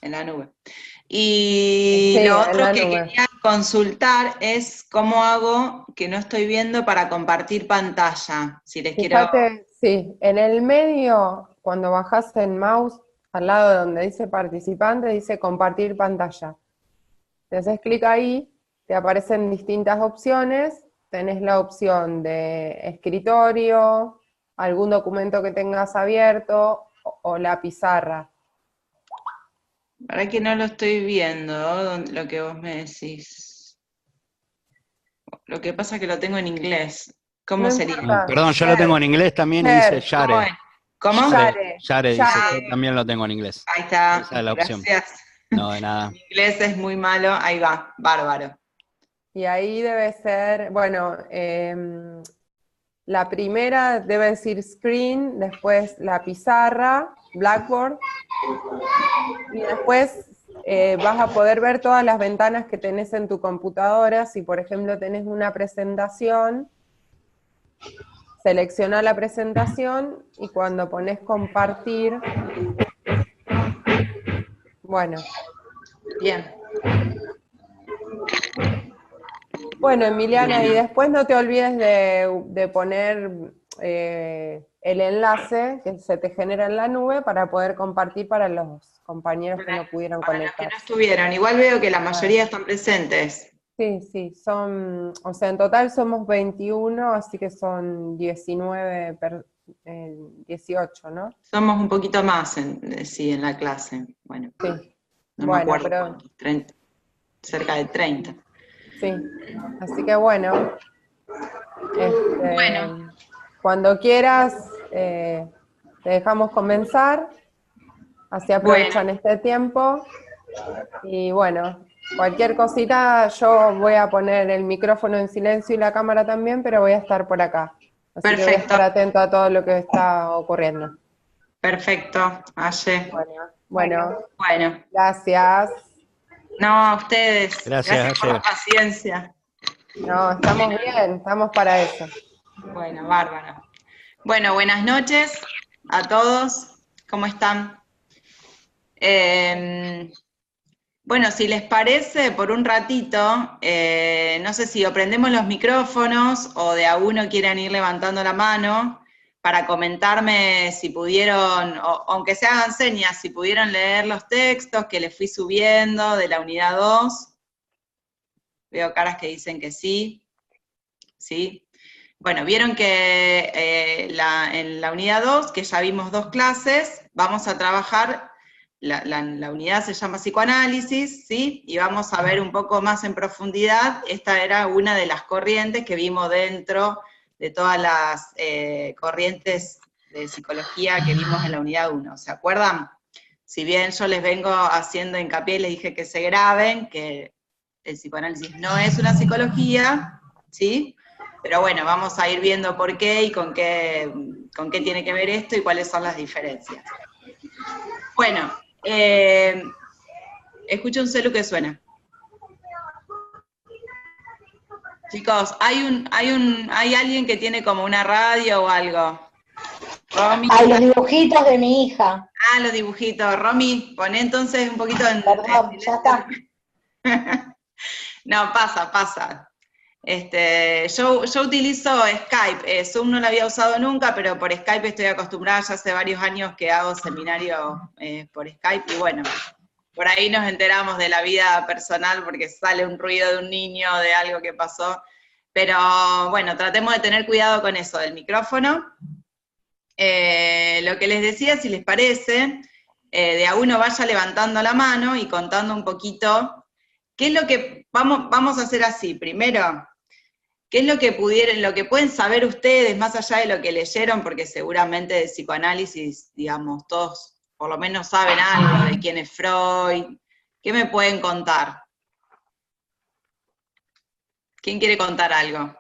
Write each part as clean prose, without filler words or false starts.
en la nube. Y Sí, lo en otro la que nube. quería consultar es cómo hago, que no estoy viendo, para compartir pantalla. Si les quiero... Fíjate, sí, en el medio, cuando bajas el mouse, al lado de donde dice participante, dice compartir pantalla. Si haces clic ahí, te aparecen distintas opciones. Tenés la opción de escritorio, algún documento que tengas abierto o la pizarra. Para que no lo estoy viendo, lo que vos me decís. Lo que pasa es que lo tengo en inglés. ¿Cómo No sería? importa, Perdón, yo lo tengo en inglés también y dice share, ¿Cómo es? Share. ¿Cómo? Share, share, Share dice, yo share. también lo tengo en inglés. Ahí está, Esa es la opción. gracias. No, de nada. Mi inglés es muy malo, ahí va, bárbaro. Y ahí debe ser, bueno, la primera debe decir screen, después la pizarra, Blackboard, y después vas a poder ver todas las ventanas que tenés en tu computadora. Si por ejemplo tenés una presentación, selecciona la presentación y cuando pones compartir, bueno. Bien. Bueno, Emiliana, y Bueno, después no te olvides de poner el enlace que se te genera en la nube para poder compartir para los compañeros que no pudieron para los que no conectarse. estuvieron, igual veo que la Ah, mayoría están presentes. sí, sí, son, o sea, en total somos 21, así que son 19, 18, ¿no? Somos un poquito más, sí, en la clase. Bueno, Sí, no me bueno, acuerdo pero cuántos, 30, cerca de 30. sí, así que bueno, Bueno, cuando quieras, te dejamos comenzar, así bueno, aprovechan este tiempo. Y bueno, cualquier cosita, yo voy a poner el micrófono en silencio y la cámara también, pero voy a estar por acá. Así que voy a perfecto, estar atento a todo lo que está ocurriendo. perfecto, Aye. Bueno, Bueno, gracias. no, a ustedes, gracias Gracias, por la Aye. paciencia. No, estamos bien, estamos para eso. Bueno, bárbaro. Bueno, buenas noches a todos, ¿cómo están? Eh, Bueno, si les parece, por un ratito, no sé si o prendemos los micrófonos o de a uno quieran ir levantando la mano para comentarme si pudieron, o aunque se hagan señas, si pudieron leer los textos que les fui subiendo de la unidad 2. Veo caras que dicen que sí, sí. Bueno, vieron que en la unidad 2, que ya vimos 2 clases, vamos a trabajar, la unidad se llama psicoanálisis, ¿sí? Y vamos a ver un poco más en profundidad, esta era una de las corrientes que vimos dentro de todas las corrientes de psicología que vimos en la unidad 1, ¿se acuerdan? Si bien yo les vengo haciendo hincapié y les dije que se graben, que el psicoanálisis no es una psicología, ¿sí? Pero bueno, vamos a ir viendo por qué y con qué tiene que ver esto y cuáles son las diferencias. Bueno, escucho un celu que suena. Chicos, hay alguien que tiene como una radio o algo. Romy. Ay, los dibujitos de mi hija. Ah, los dibujitos. Romy, poné entonces un poquito en Perdón, ya silencio. está. No, pasa. Yo utilizo Skype, Zoom no lo había usado nunca, pero por Skype estoy acostumbrada, ya hace varios años que hago seminarios por Skype, y bueno, por ahí nos enteramos de la vida personal porque sale un ruido de un niño, de algo que pasó, pero bueno, tratemos de tener cuidado con eso, del micrófono. Lo que les decía, si les parece, de a uno vaya levantando la mano y contando un poquito, ¿qué es lo que vamos a hacer así? Primero, ¿qué es lo que pueden saber ustedes, más allá de lo que leyeron? Porque seguramente de psicoanálisis, digamos, todos por lo menos saben algo de quién es Freud. ¿Qué me pueden contar? ¿Quién quiere contar algo?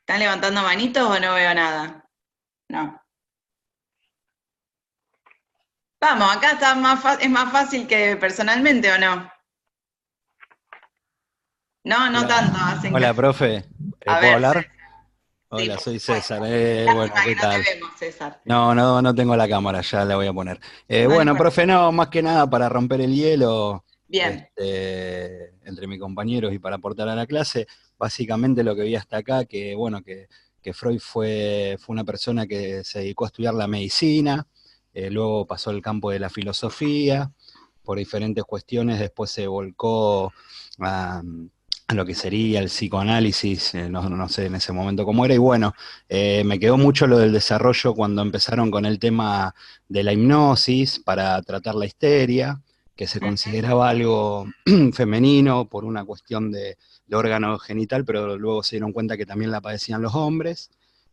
¿Están levantando manitos o no veo nada? No. Vamos, acá es más fácil que personalmente, ¿o no? No, no Hola, tanto, hacen hola, que... profe. A ¿Puedo ver, hablar? Hola, Sí. soy César. Bueno, Lástima ¿qué que no te tal? vemos, César. No tengo la cámara, ya la voy a poner. No Bueno, importa. profe, no, más que nada para romper el hielo Bien. entre mis compañeros y para aportar a la clase, básicamente lo que vi hasta acá, que bueno, que Freud fue una persona que se dedicó a estudiar la medicina, luego pasó al campo de la filosofía, por diferentes cuestiones, después se volcó a lo que sería el psicoanálisis, no sé en ese momento cómo era, y bueno, me quedó mucho lo del desarrollo cuando empezaron con el tema de la hipnosis para tratar la histeria, que se consideraba algo femenino por una cuestión de órgano genital, pero luego se dieron cuenta que también la padecían los hombres,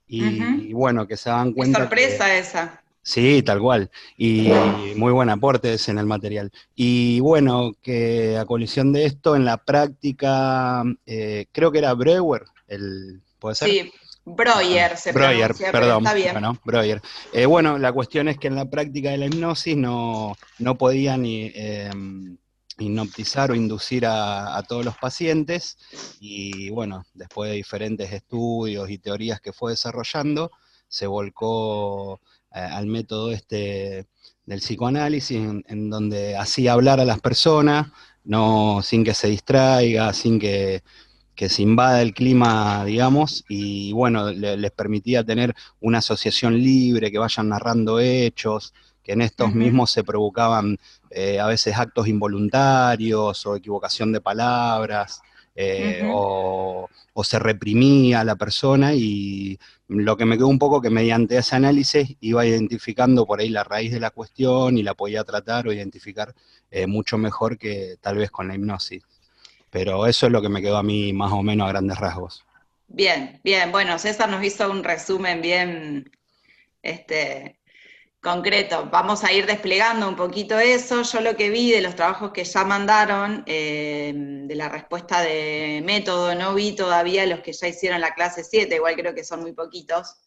y Ujú. bueno, que se daban Qué cuenta que sorpresa esa. sí, tal cual. Y muy buen aporte es en el material. Y bueno, que a colisión de esto, en la práctica, creo que era Breuer, ¿puede ser? Sí, Breuer se Breuer, pronuncia, pero está perdón, bien. bueno, Breuer. Bueno, la cuestión es que en la práctica de la hipnosis no podían hipnotizar o inducir a todos los pacientes, y bueno, después de diferentes estudios y teorías que fue desarrollando, se volcó al método este del psicoanálisis, en donde hacía hablar a las personas, no, sin que se distraiga, sin que se invada el clima, digamos, y bueno, les permitía tener una asociación libre, que vayan narrando hechos, que en estos Ujú, mismos se provocaban a veces actos involuntarios o equivocación de palabras, ujú. o se reprimía a la persona, y lo que me quedó un poco que mediante ese análisis iba identificando por ahí la raíz de la cuestión y la podía tratar o identificar mucho mejor que tal vez con la hipnosis. Pero eso es lo que me quedó a mí más o menos a grandes rasgos. Bien, bien. Bueno, César nos hizo un resumen bien, este, concreto. Vamos a ir desplegando un poquito eso. Yo lo que vi de los trabajos que ya mandaron, de la respuesta de método, no vi todavía los que ya hicieron la clase 7, igual creo que son muy poquitos.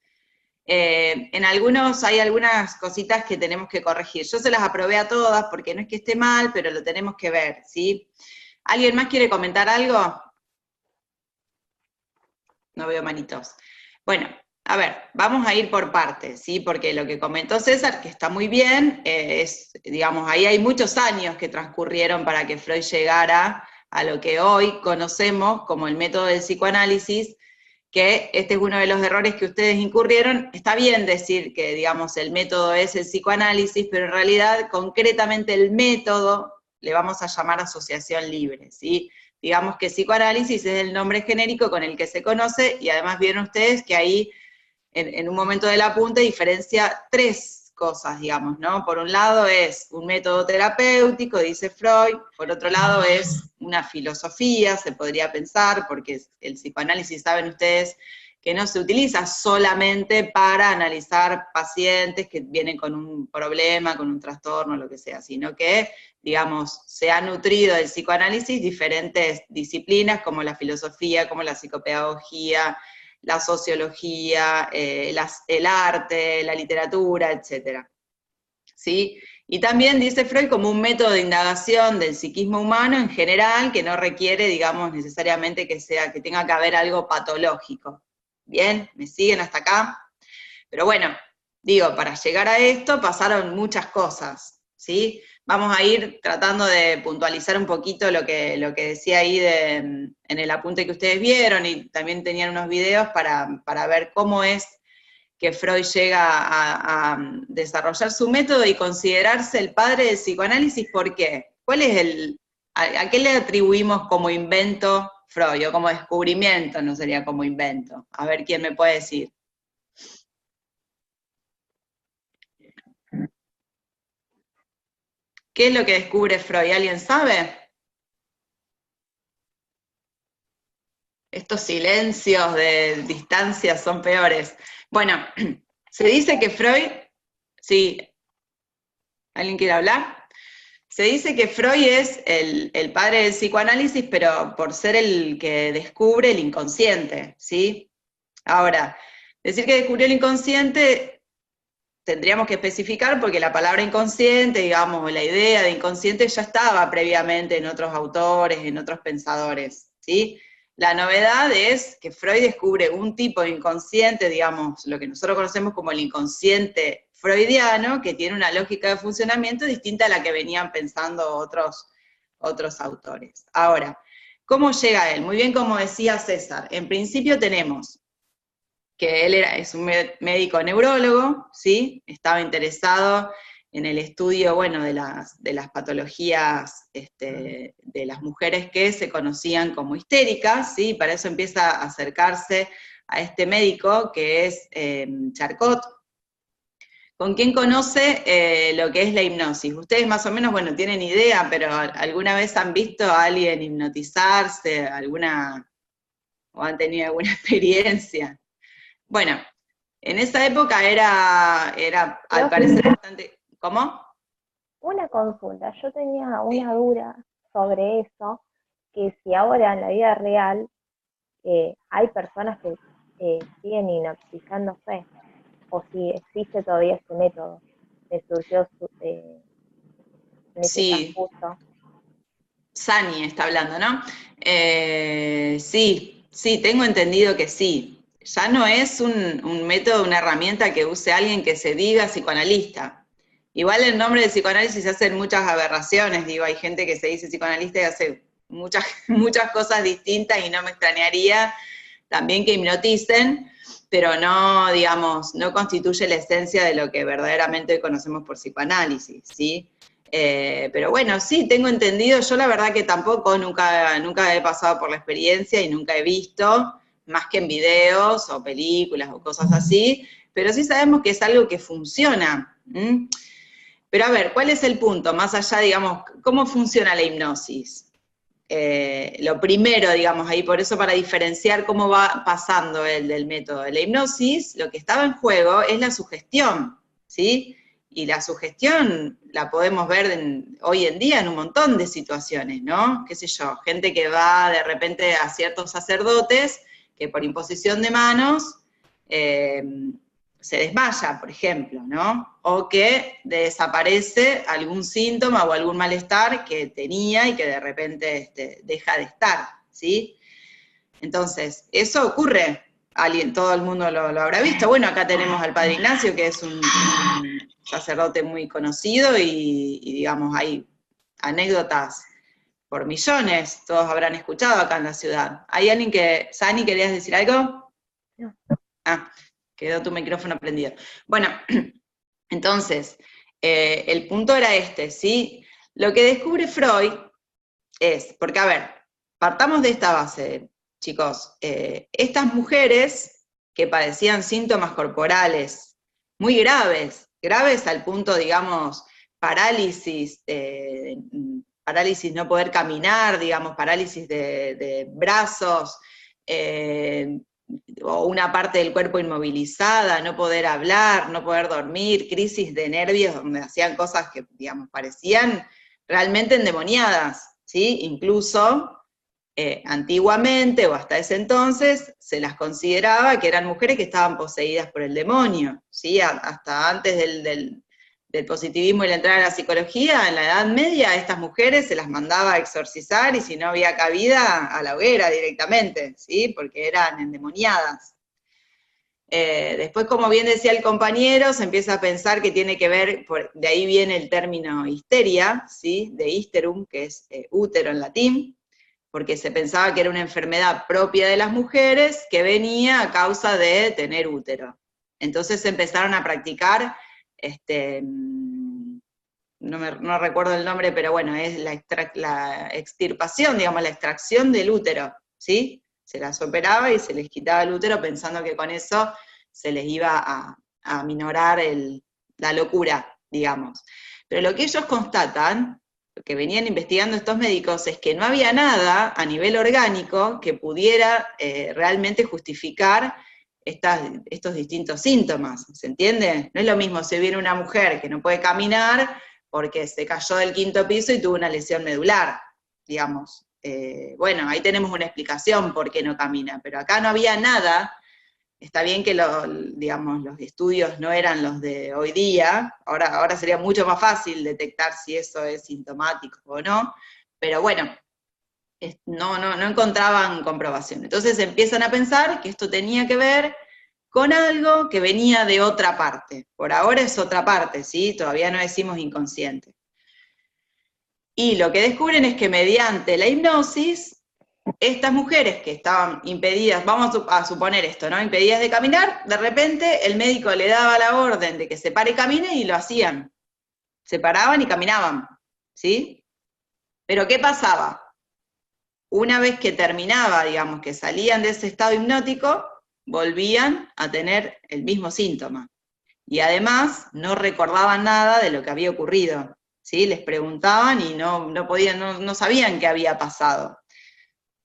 En algunos hay algunas cositas que tenemos que corregir. Yo se las aprobé a todas porque no es que esté mal, pero lo tenemos que ver, ¿sí? ¿Alguien más quiere comentar algo? No veo manitos. Bueno, a ver, vamos a ir por partes, ¿sí? Porque lo que comentó César, que está muy bien, es, digamos, ahí hay muchos años que transcurrieron para que Freud llegara a lo que hoy conocemos como el método del psicoanálisis, que este es uno de los errores que ustedes incurrieron. Está bien decir que, digamos, el método es el psicoanálisis, pero en realidad, concretamente el método le vamos a llamar asociación libre, ¿sí? Digamos que psicoanálisis es el nombre genérico con el que se conoce, y además vieron ustedes que ahí, en un momento del apunte, diferencia tres cosas, digamos, ¿no? Por un lado es un método terapéutico, dice Freud, por otro lado es una filosofía, se podría pensar, porque el psicoanálisis, saben ustedes, que no se utiliza solamente para analizar pacientes que vienen con un problema, con un trastorno, lo que sea, sino que, digamos, se ha nutrido del psicoanálisis diferentes disciplinas como la filosofía, como la psicopedagogía, la sociología, el arte, la literatura, etc. ¿Sí? Y también dice Freud como un método de indagación del psiquismo humano en general, que no requiere, digamos, necesariamente que tenga que haber algo patológico. ¿Bien? ¿Me siguen hasta acá? Pero bueno, digo, para llegar a esto pasaron muchas cosas, ¿sí? Vamos a ir tratando de puntualizar un poquito lo que decía ahí en el apunte que ustedes vieron, y también tenían unos videos para ver cómo es que Freud llega a desarrollar su método y considerarse el padre del psicoanálisis. ¿Por qué? ¿Cuál es a qué le atribuimos como invento Freud, o como descubrimiento, no sería como invento? A ver quién me puede decir. ¿Qué es lo que descubre Freud? ¿Alguien sabe? Estos silencios de distancia son peores. Bueno, se dice que Freud, sí, ¿alguien quiere hablar? Se dice que Freud es el padre del psicoanálisis, pero por ser el que descubre el inconsciente, ¿sí? Ahora, decir que descubrió el inconsciente tendríamos que especificar, porque la palabra inconsciente, digamos, la idea de inconsciente ya estaba previamente en otros autores, en otros pensadores, ¿sí? La novedad es que Freud descubre un tipo de inconsciente, digamos, lo que nosotros conocemos como el inconsciente freudiano, que tiene una lógica de funcionamiento distinta a la que venían pensando otros autores. Ahora, ¿cómo llega él? Muy bien, como decía César, en principio tenemos que él es un médico neurólogo, ¿sí? Estaba interesado en el estudio, bueno, de las patologías de las mujeres que se conocían como histéricas, ¿sí? Para eso empieza a acercarse a este médico que es Charcot, con quien conoce lo que es la hipnosis. Ustedes más o menos, bueno, tienen idea, pero ¿alguna vez han visto a alguien hipnotizarse, o han tenido alguna experiencia? Bueno, en esa época era al parecer bastante... ¿Cómo? Una consulta, yo tenía una Sí. duda sobre eso, que si ahora en la vida real hay personas que siguen hipnotizándose, o si existe todavía este método que surgió en ese Sí, transcurso. Sani está hablando, ¿no? Sí, tengo entendido que sí. Ya no es un método, una herramienta que use alguien que se diga psicoanalista. Igual el nombre de psicoanálisis hacen muchas aberraciones, digo, hay gente que se dice psicoanalista y hace muchas, muchas cosas distintas y no me extrañaría también que hipnoticen, pero no, digamos, no constituye la esencia de lo que verdaderamente conocemos por psicoanálisis, ¿sí? Pero bueno, sí, tengo entendido, yo la verdad que tampoco, nunca he pasado por la experiencia y nunca he visto, más que en videos o películas o cosas así, pero sí sabemos que es algo que funciona. ¿Mm? Pero a ver, ¿cuál es el punto? Más allá, digamos, ¿cómo funciona la hipnosis? Lo primero, digamos, ahí, por eso para diferenciar cómo va pasando el del método de la hipnosis, lo que estaba en juego es la sugestión, ¿sí? Y la sugestión la podemos ver hoy en día en un montón de situaciones, ¿no? Qué sé yo, gente que va de repente a ciertos sacerdotes que por imposición de manos se desmaya, por ejemplo, ¿no? O que desaparece algún síntoma o algún malestar que tenía y que de repente deja de estar, ¿sí? Entonces, eso ocurre, todo el mundo lo habrá visto. Bueno, acá tenemos al Padre Ignacio, que es un sacerdote muy conocido y digamos, hay anécdotas por millones, todos habrán escuchado acá en la ciudad. ¿Hay alguien que, Sani, querías decir algo? No. Ah, quedó tu micrófono prendido. Bueno, entonces, el punto era este, ¿sí? Lo que descubre Freud es, porque a ver, partamos de esta base, chicos, estas mujeres que padecían síntomas corporales muy graves, graves al punto, digamos, parálisis, parálisis no poder caminar, digamos, parálisis de brazos, o una parte del cuerpo inmovilizada, no poder hablar, no poder dormir, crisis de nervios donde hacían cosas que, digamos, parecían realmente endemoniadas, ¿sí? Incluso antiguamente o hasta ese entonces se las consideraba que eran mujeres que estaban poseídas por el demonio, ¿sí? Hasta antes del positivismo y la entrada a la psicología, en la Edad Media a estas mujeres se las mandaba a exorcizar y si no había cabida, a la hoguera directamente, ¿sí? Porque eran endemoniadas. Después, como bien decía el compañero, se empieza a pensar que tiene que ver, de ahí viene el término histeria, ¿sí? De histerum, que es útero en latín, porque se pensaba que era una enfermedad propia de las mujeres que venía a causa de tener útero. Entonces se empezaron a practicar, no recuerdo el nombre, pero bueno, es la extirpación, digamos, la extracción del útero, ¿sí? Se las operaba y se les quitaba el útero pensando que con eso se les iba a aminorar la locura, digamos. Pero lo que ellos constatan, lo que venían investigando estos médicos, es que no había nada a nivel orgánico que pudiera realmente justificar estos distintos síntomas, ¿se entiende? No es lo mismo si viene una mujer que no puede caminar porque se cayó del 5.º piso y tuvo una lesión medular, digamos. Bueno, ahí tenemos una explicación por qué no camina, pero acá no había nada. Está bien que digamos, los estudios no eran los de hoy día, ahora sería mucho más fácil detectar si eso es sintomático o no, pero bueno, no encontraban comprobación. Entonces empiezan a pensar que esto tenía que ver con algo que venía de otra parte. Por ahora es otra parte, ¿sí? Todavía no decimos inconsciente. Y lo que descubren es que mediante la hipnosis, estas mujeres que estaban impedidas, vamos a suponer esto, ¿no? Impedidas de caminar, de repente el médico le daba la orden de que se pare y camine y lo hacían. Se paraban y caminaban, ¿sí? Pero ¿qué pasaba? Una vez que terminaba, digamos, que salían de ese estado hipnótico, volvían a tener el mismo síntoma. Y además no recordaban nada de lo que había ocurrido, ¿sí? Les preguntaban y no sabían qué había pasado.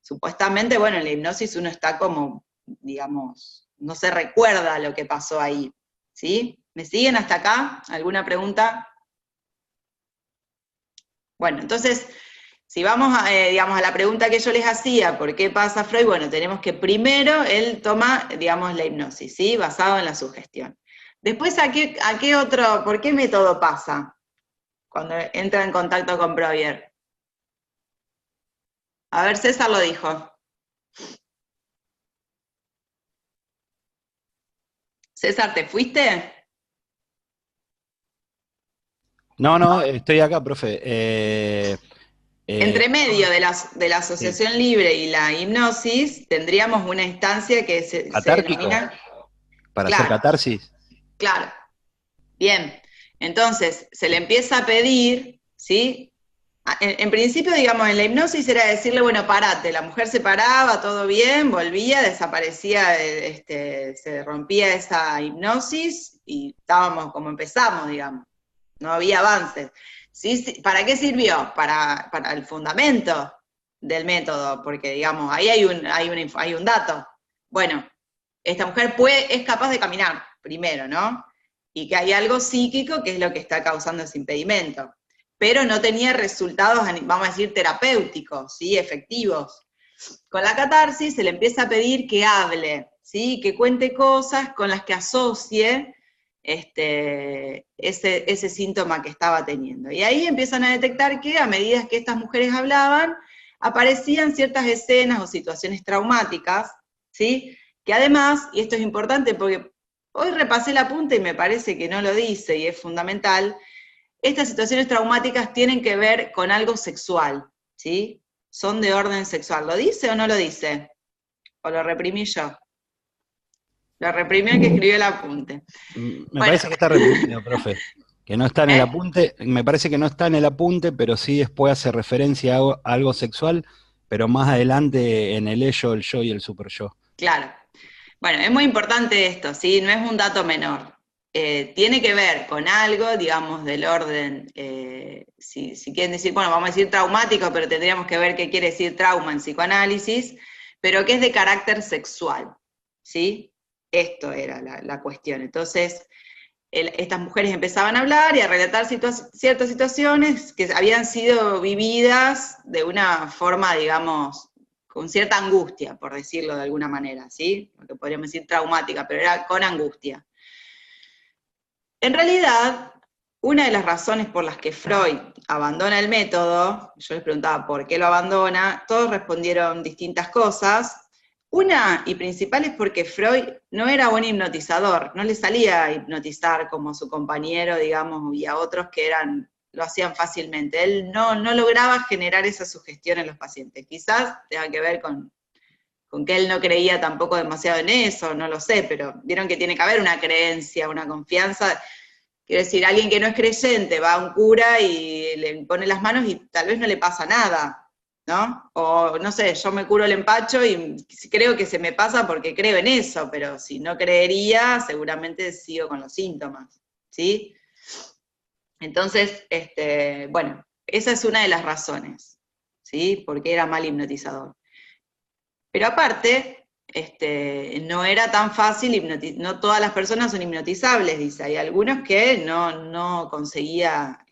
Supuestamente, bueno, en la hipnosis uno está como, digamos, no se recuerda lo que pasó ahí, ¿sí? ¿Me siguen hasta acá? ¿Alguna pregunta? Bueno, entonces, si vamos a, digamos, a la pregunta que yo les hacía, ¿por qué pasa Freud? Bueno, tenemos que primero él toma, digamos, la hipnosis, ¿sí? Basado en la sugestión. Después, ¿por qué método pasa cuando entra en contacto con Breuer? A ver, César lo dijo. César, ¿te fuiste? No, estoy acá, profe. Entre medio de la Sí. asociación libre y la hipnosis, tendríamos una instancia que se ¿Catárquico? denomina... ¿Para hacer Claro, catarsis? claro. Bien, entonces se le empieza a pedir, ¿sí? En principio, digamos, en la hipnosis era decirle, bueno, parate, la mujer se paraba, todo bien, volvía, desaparecía, se rompía esa hipnosis y estábamos como empezamos, digamos, no había avances. ¿Sí? ¿Para qué sirvió? Para el fundamento del método, porque, digamos, ahí hay un dato. Bueno, esta mujer es capaz de caminar, primero, ¿no? Y que hay algo psíquico que es lo que está causando ese impedimento. Pero no tenía resultados, vamos a decir, terapéuticos, ¿sí? Efectivos. Con la catarsis se le empieza a pedir que hable, ¿sí? Que cuente cosas con las que asocie ese síntoma que estaba teniendo. Y ahí empiezan a detectar que a medida que estas mujeres hablaban, aparecían ciertas escenas o situaciones traumáticas, ¿sí? Que además, y esto es importante porque hoy repasé el apunte y me parece que no lo dice y es fundamental, estas situaciones traumáticas tienen que ver con algo sexual, ¿sí? Son de orden sexual. ¿Lo dice o no lo dice? ¿O lo reprimí yo? Lo reprimió el que escribió el apunte. Me Bueno, parece que está reprimido, profe. Que no está en el ¿eh? apunte, me parece que no está en el apunte, pero sí después hace referencia a algo sexual, pero más adelante en el ello, el yo y el super yo. Claro. Bueno, es muy importante esto, ¿sí? No es un dato menor. Tiene que ver con algo, digamos, del orden, si quieren decir, bueno, vamos a decir traumático, pero tendríamos que ver qué quiere decir trauma en psicoanálisis, pero que es de carácter sexual, ¿sí? Esto era la cuestión. Entonces, estas mujeres empezaban a hablar y a relatar ciertas situaciones que habían sido vividas de una forma, digamos, con cierta angustia, por decirlo de alguna manera, ¿sí? Porque podríamos decir traumática, pero era con angustia. En realidad, una de las razones por las que Freud abandona el método, yo les preguntaba por qué lo abandona, todos respondieron distintas cosas. Una y principal es porque Freud no era buen hipnotizador, no le salía a hipnotizar como a su compañero, digamos, y a otros que lo hacían fácilmente. Él no lograba generar esa sugestión en los pacientes. Quizás tenga que ver con que él no creía tampoco demasiado en eso, no lo sé, pero vieron que tiene que haber una creencia, una confianza. Quiero decir, alguien que no es creyente va a un cura y le pone las manos y tal vez no le pasa nada, ¿no? O no sé, yo me curo el empacho y creo que se me pasa porque creo en eso, pero si no creería, seguramente sigo con los síntomas, ¿sí? Entonces, bueno, esa es una de las razones, ¿sí? Porque era mal hipnotizador. Pero aparte, no era tan fácil hipnotizar, no todas las personas son hipnotizables, dice, hay algunos que no conseguía,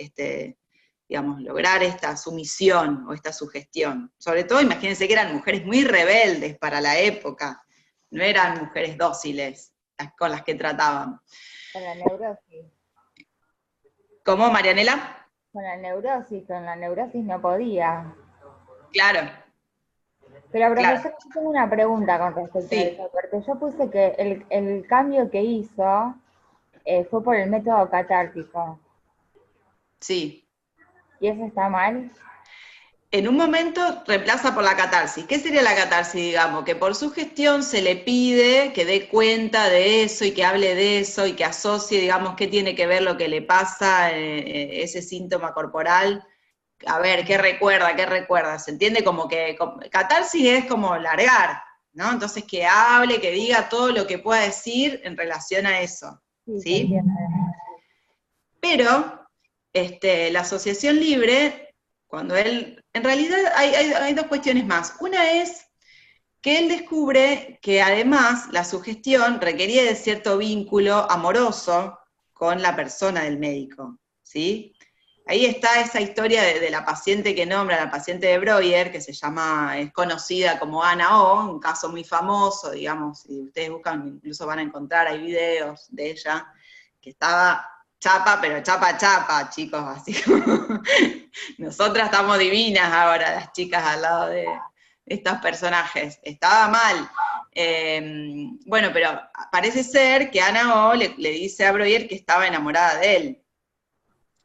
digamos, lograr esta sumisión o esta sugestión. Sobre todo, imagínense que eran mujeres muy rebeldes para la época, no eran mujeres dóciles con las que trataban. Con la neurosis. ¿Cómo, Marianela? Con la neurosis no podía. Claro. Pero Claro. profesor, yo tengo una pregunta con respecto Sí. a eso, porque yo puse que el cambio que hizo fue por el método catártico. Sí. ¿Y eso está mal? En un momento reemplaza por la catarsis. ¿Qué sería la catarsis, digamos? Que por su gestión se le pide que dé cuenta de eso y que hable de eso y que asocie, digamos, qué tiene que ver lo que le pasa, ese síntoma corporal. A ver, ¿qué recuerda? ¿Se entiende? Como que catarsis es como largar, ¿no? Entonces que hable, que diga todo lo que pueda decir en relación a eso, Sí, se ¿sí? entiende. Pero la asociación libre, cuando él, en realidad hay dos cuestiones más. Una es que él descubre que además la sugestión requería de cierto vínculo amoroso con la persona del médico, ¿sí? Ahí está esa historia de la paciente que nombra, la paciente de Breuer, que es conocida como Ana O, un caso muy famoso, digamos, si ustedes buscan, incluso van a encontrar, hay videos de ella, que estaba chapa, pero chapa, chicos, así como nosotras estamos divinas ahora, las chicas al lado de estos personajes. Estaba mal. Bueno, pero parece ser que Ana O le dice a Breuer que estaba enamorada de él.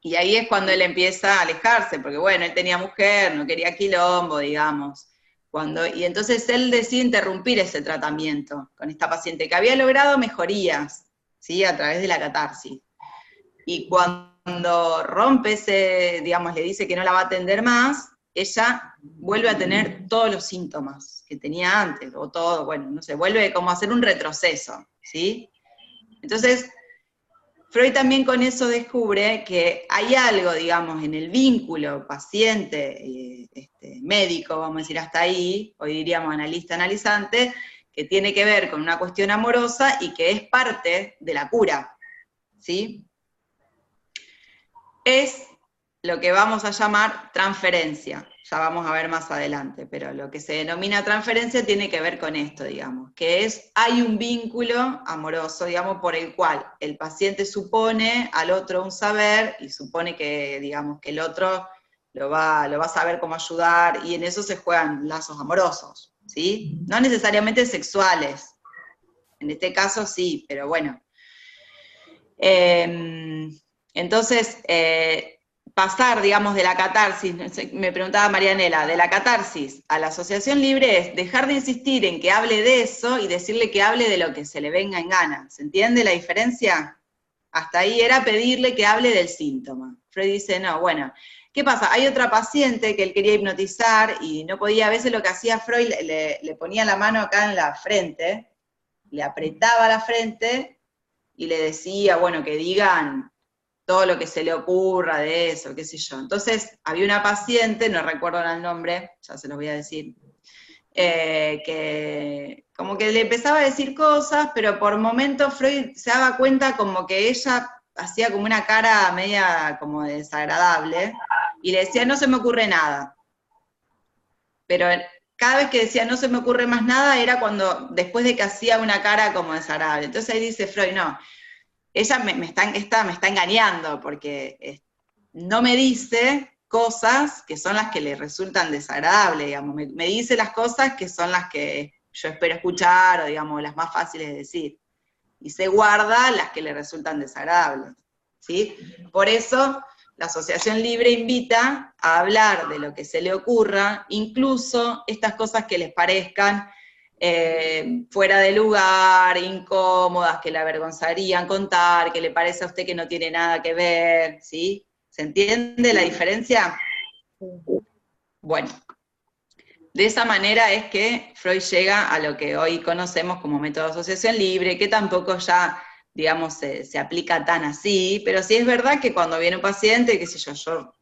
Y ahí es cuando él empieza a alejarse, porque bueno, él tenía mujer, no quería quilombo, digamos. Y entonces él decide interrumpir ese tratamiento con esta paciente que había logrado mejorías, ¿sí? A través de la catarsis. Y cuando rompe digamos, le dice que no la va a atender más, ella vuelve a tener todos los síntomas que tenía antes, o todo, bueno, no sé, vuelve como a hacer un retroceso, ¿sí? Entonces, Freud también con eso descubre que hay algo, digamos, en el vínculo paciente-médico, vamos a decir hasta ahí, hoy diríamos analista-analizante, que tiene que ver con una cuestión amorosa y que es parte de la cura, ¿sí? Es lo que vamos a llamar transferencia, ya vamos a ver más adelante, pero lo que se denomina transferencia tiene que ver con esto, digamos, que hay un vínculo amoroso, digamos, por el cual el paciente supone al otro un saber y supone que, digamos, que el otro lo va a saber cómo ayudar, y en eso se juegan lazos amorosos, ¿sí? No necesariamente sexuales, en este caso sí, pero bueno. Entonces, pasar, digamos, de la catarsis, me preguntaba Marianela, de la catarsis a la asociación libre es dejar de insistir en que hable de eso y decirle que hable de lo que se le venga en gana. ¿Se entiende la diferencia? Hasta ahí era pedirle que hable del síntoma. Freud dice, no, bueno, ¿qué pasa? Hay otra paciente que él quería hipnotizar y no podía, a veces lo que hacía Freud, le ponía la mano acá en la frente, le apretaba la frente y le decía, bueno, que digan todo lo que se le ocurra de eso, qué sé yo. Entonces, había una paciente, no recuerdo el nombre, ya se los voy a decir, que como que le empezaba a decir cosas, pero por momentos Freud se daba cuenta como que ella hacía como una cara media como desagradable, y le decía, no se me ocurre nada. Pero cada vez que decía, no se me ocurre más nada, era después de que hacía una cara como desagradable. Entonces ahí dice Freud, no, ella me está engañando, porque no me dice cosas que son las que le resultan desagradables, digamos, me dice las cosas que son las que yo espero escuchar, o digamos, las más fáciles de decir, y se guarda las que le resultan desagradables, ¿sí? Por eso la asociación libre invita a hablar de lo que se le ocurra, incluso estas cosas que les parezcan fuera de lugar, incómodas, que le avergonzarían contar, que le parece a usted que no tiene nada que ver, ¿sí? ¿Se entiende la diferencia? Bueno, de esa manera es que Freud llega a lo que hoy conocemos como método de asociación libre, que tampoco ya, digamos, se aplica tan así, pero sí es verdad que cuando viene un paciente, qué sé yo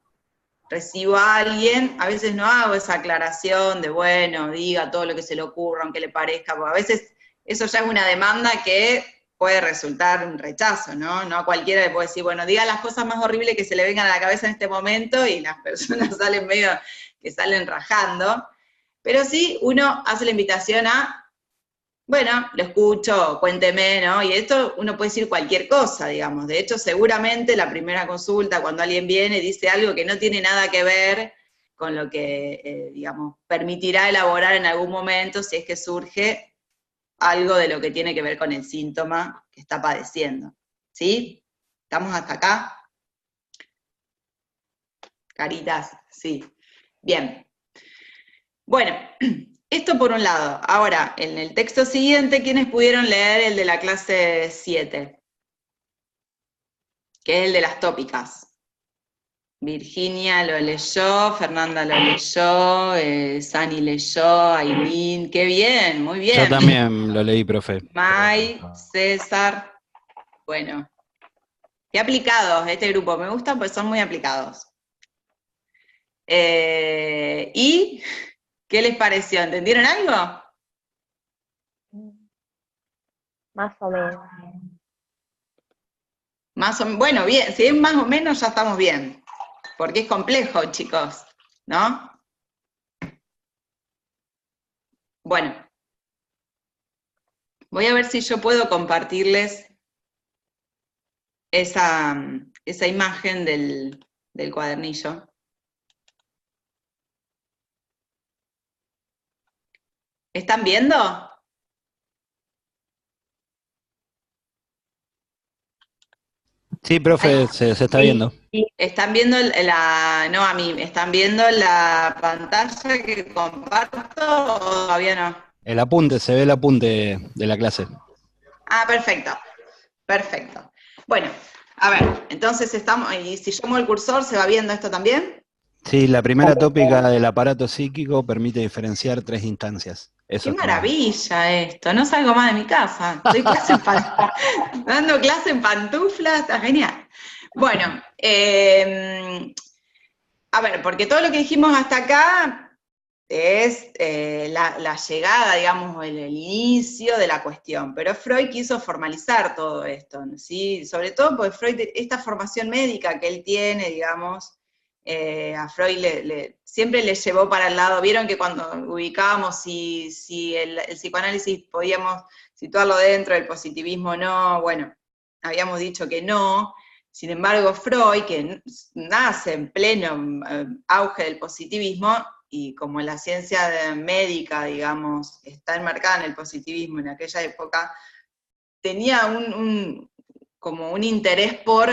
recibo a alguien, a veces no hago esa aclaración de, bueno, diga todo lo que se le ocurra, aunque le parezca, porque a veces eso ya es una demanda que puede resultar un rechazo, ¿no? No a cualquiera le puede decir, bueno, diga las cosas más horribles que se le vengan a la cabeza en este momento, y las personas salen medio que salen rajando, pero sí uno hace la invitación a, bueno, lo escucho, cuénteme, ¿no? Y esto uno puede decir cualquier cosa, digamos. De hecho, seguramente la primera consulta, cuando alguien viene, dice algo que no tiene nada que ver con lo que, digamos, permitirá elaborar en algún momento si es que surge algo de lo que tiene que ver con el síntoma que está padeciendo. ¿Sí? ¿Estamos hasta acá? Caritas, sí. Bien. Bueno, esto por un lado. Ahora, en el texto siguiente, ¿quiénes pudieron leer el de la clase 7? Que es el de las tópicas. Virginia lo leyó, Fernanda lo leyó, Sani leyó, Ailín, qué bien, muy bien. Yo también lo leí, profe. May, César, bueno. Qué aplicados este grupo, me gusta porque son muy aplicados. ¿Y qué les pareció? ¿Entendieron algo? Más o menos. Bueno, bien, si es más o menos ya estamos bien, porque es complejo, chicos, ¿no? Bueno, voy a ver si yo puedo compartirles esa imagen del cuadernillo. ¿Están viendo? Sí, profe, se está viendo. ¿Están viendo no a mí, están viendo la pantalla que comparto o todavía no? El apunte, se ve el apunte de la clase. Ah, perfecto, perfecto. Bueno, a ver, entonces y si yo muevo el cursor, ¿se va viendo esto también? Sí, la primera tópica del aparato psíquico permite diferenciar 3 instancias. Eso Qué está bueno. maravilla esto, no salgo más de mi casa, estoy dando clase en pantuflas, está genial. Bueno, a ver, porque todo lo que dijimos hasta acá es la llegada, digamos, el inicio de la cuestión, pero Freud quiso formalizar todo esto, ¿sí? Sobre todo porque Freud, esta formación médica que él tiene, digamos, a Freud siempre le llevó para el lado, vieron que cuando ubicábamos si el psicoanálisis podíamos situarlo dentro del positivismo o no, bueno, habíamos dicho que no. Sin embargo, Freud, que nace en pleno auge del positivismo, y como la ciencia médica, digamos, está enmarcada en el positivismo en aquella época, tenía como un interés por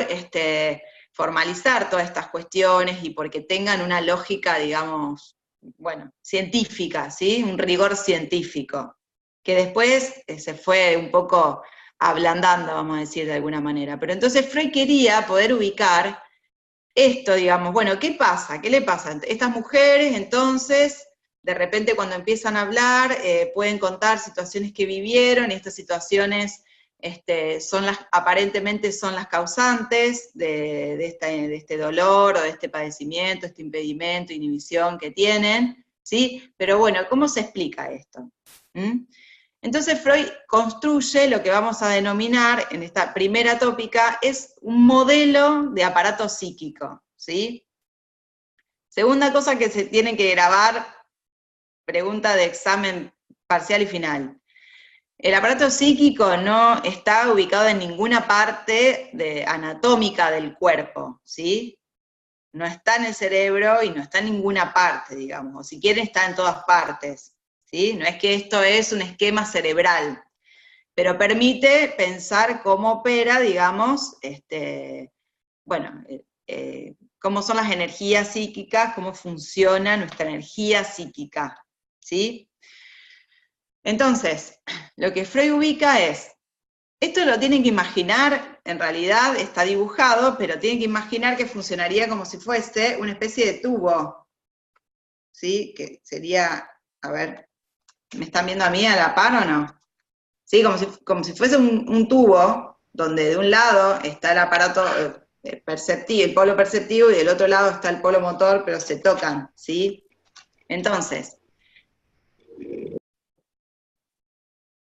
formalizar todas estas cuestiones y porque tengan una lógica, digamos, bueno, científica, ¿sí? Un rigor científico, que después se fue un poco ablandando, vamos a decir de alguna manera. Pero entonces Freud quería poder ubicar esto, digamos, bueno, ¿qué pasa? ¿Qué le pasa? Estas mujeres, entonces, de repente cuando empiezan a hablar, pueden contar situaciones que vivieron, y estas situaciones aparentemente son las causantes de este dolor, o de este padecimiento, este impedimento, inhibición que tienen, ¿sí? Pero bueno, ¿cómo se explica esto? Entonces Freud construye lo que vamos a denominar, en esta primera tópica, es un modelo de aparato psíquico, ¿sí? Segunda cosa que se tiene que grabar, pregunta de examen parcial y final. El aparato psíquico no está ubicado en ninguna parte anatómica del cuerpo, ¿sí? No está en el cerebro y no está en ninguna parte, digamos, o si quieren está en todas partes, ¿sí? No es que esto es un esquema cerebral, pero permite pensar cómo opera, digamos, bueno, cómo son las energías psíquicas, cómo funciona nuestra energía psíquica, ¿sí? Entonces, lo que Freud ubica es, esto lo tienen que imaginar, en realidad está dibujado, pero tienen que imaginar que funcionaría como si fuese una especie de tubo, ¿sí? Que sería, a ver, ¿me están viendo a mí a la par o no? ¿Sí? Como si fuese un tubo, donde de un lado está el aparato perceptivo, el polo perceptivo, y del otro lado está el polo motor, pero se tocan, ¿sí? Entonces,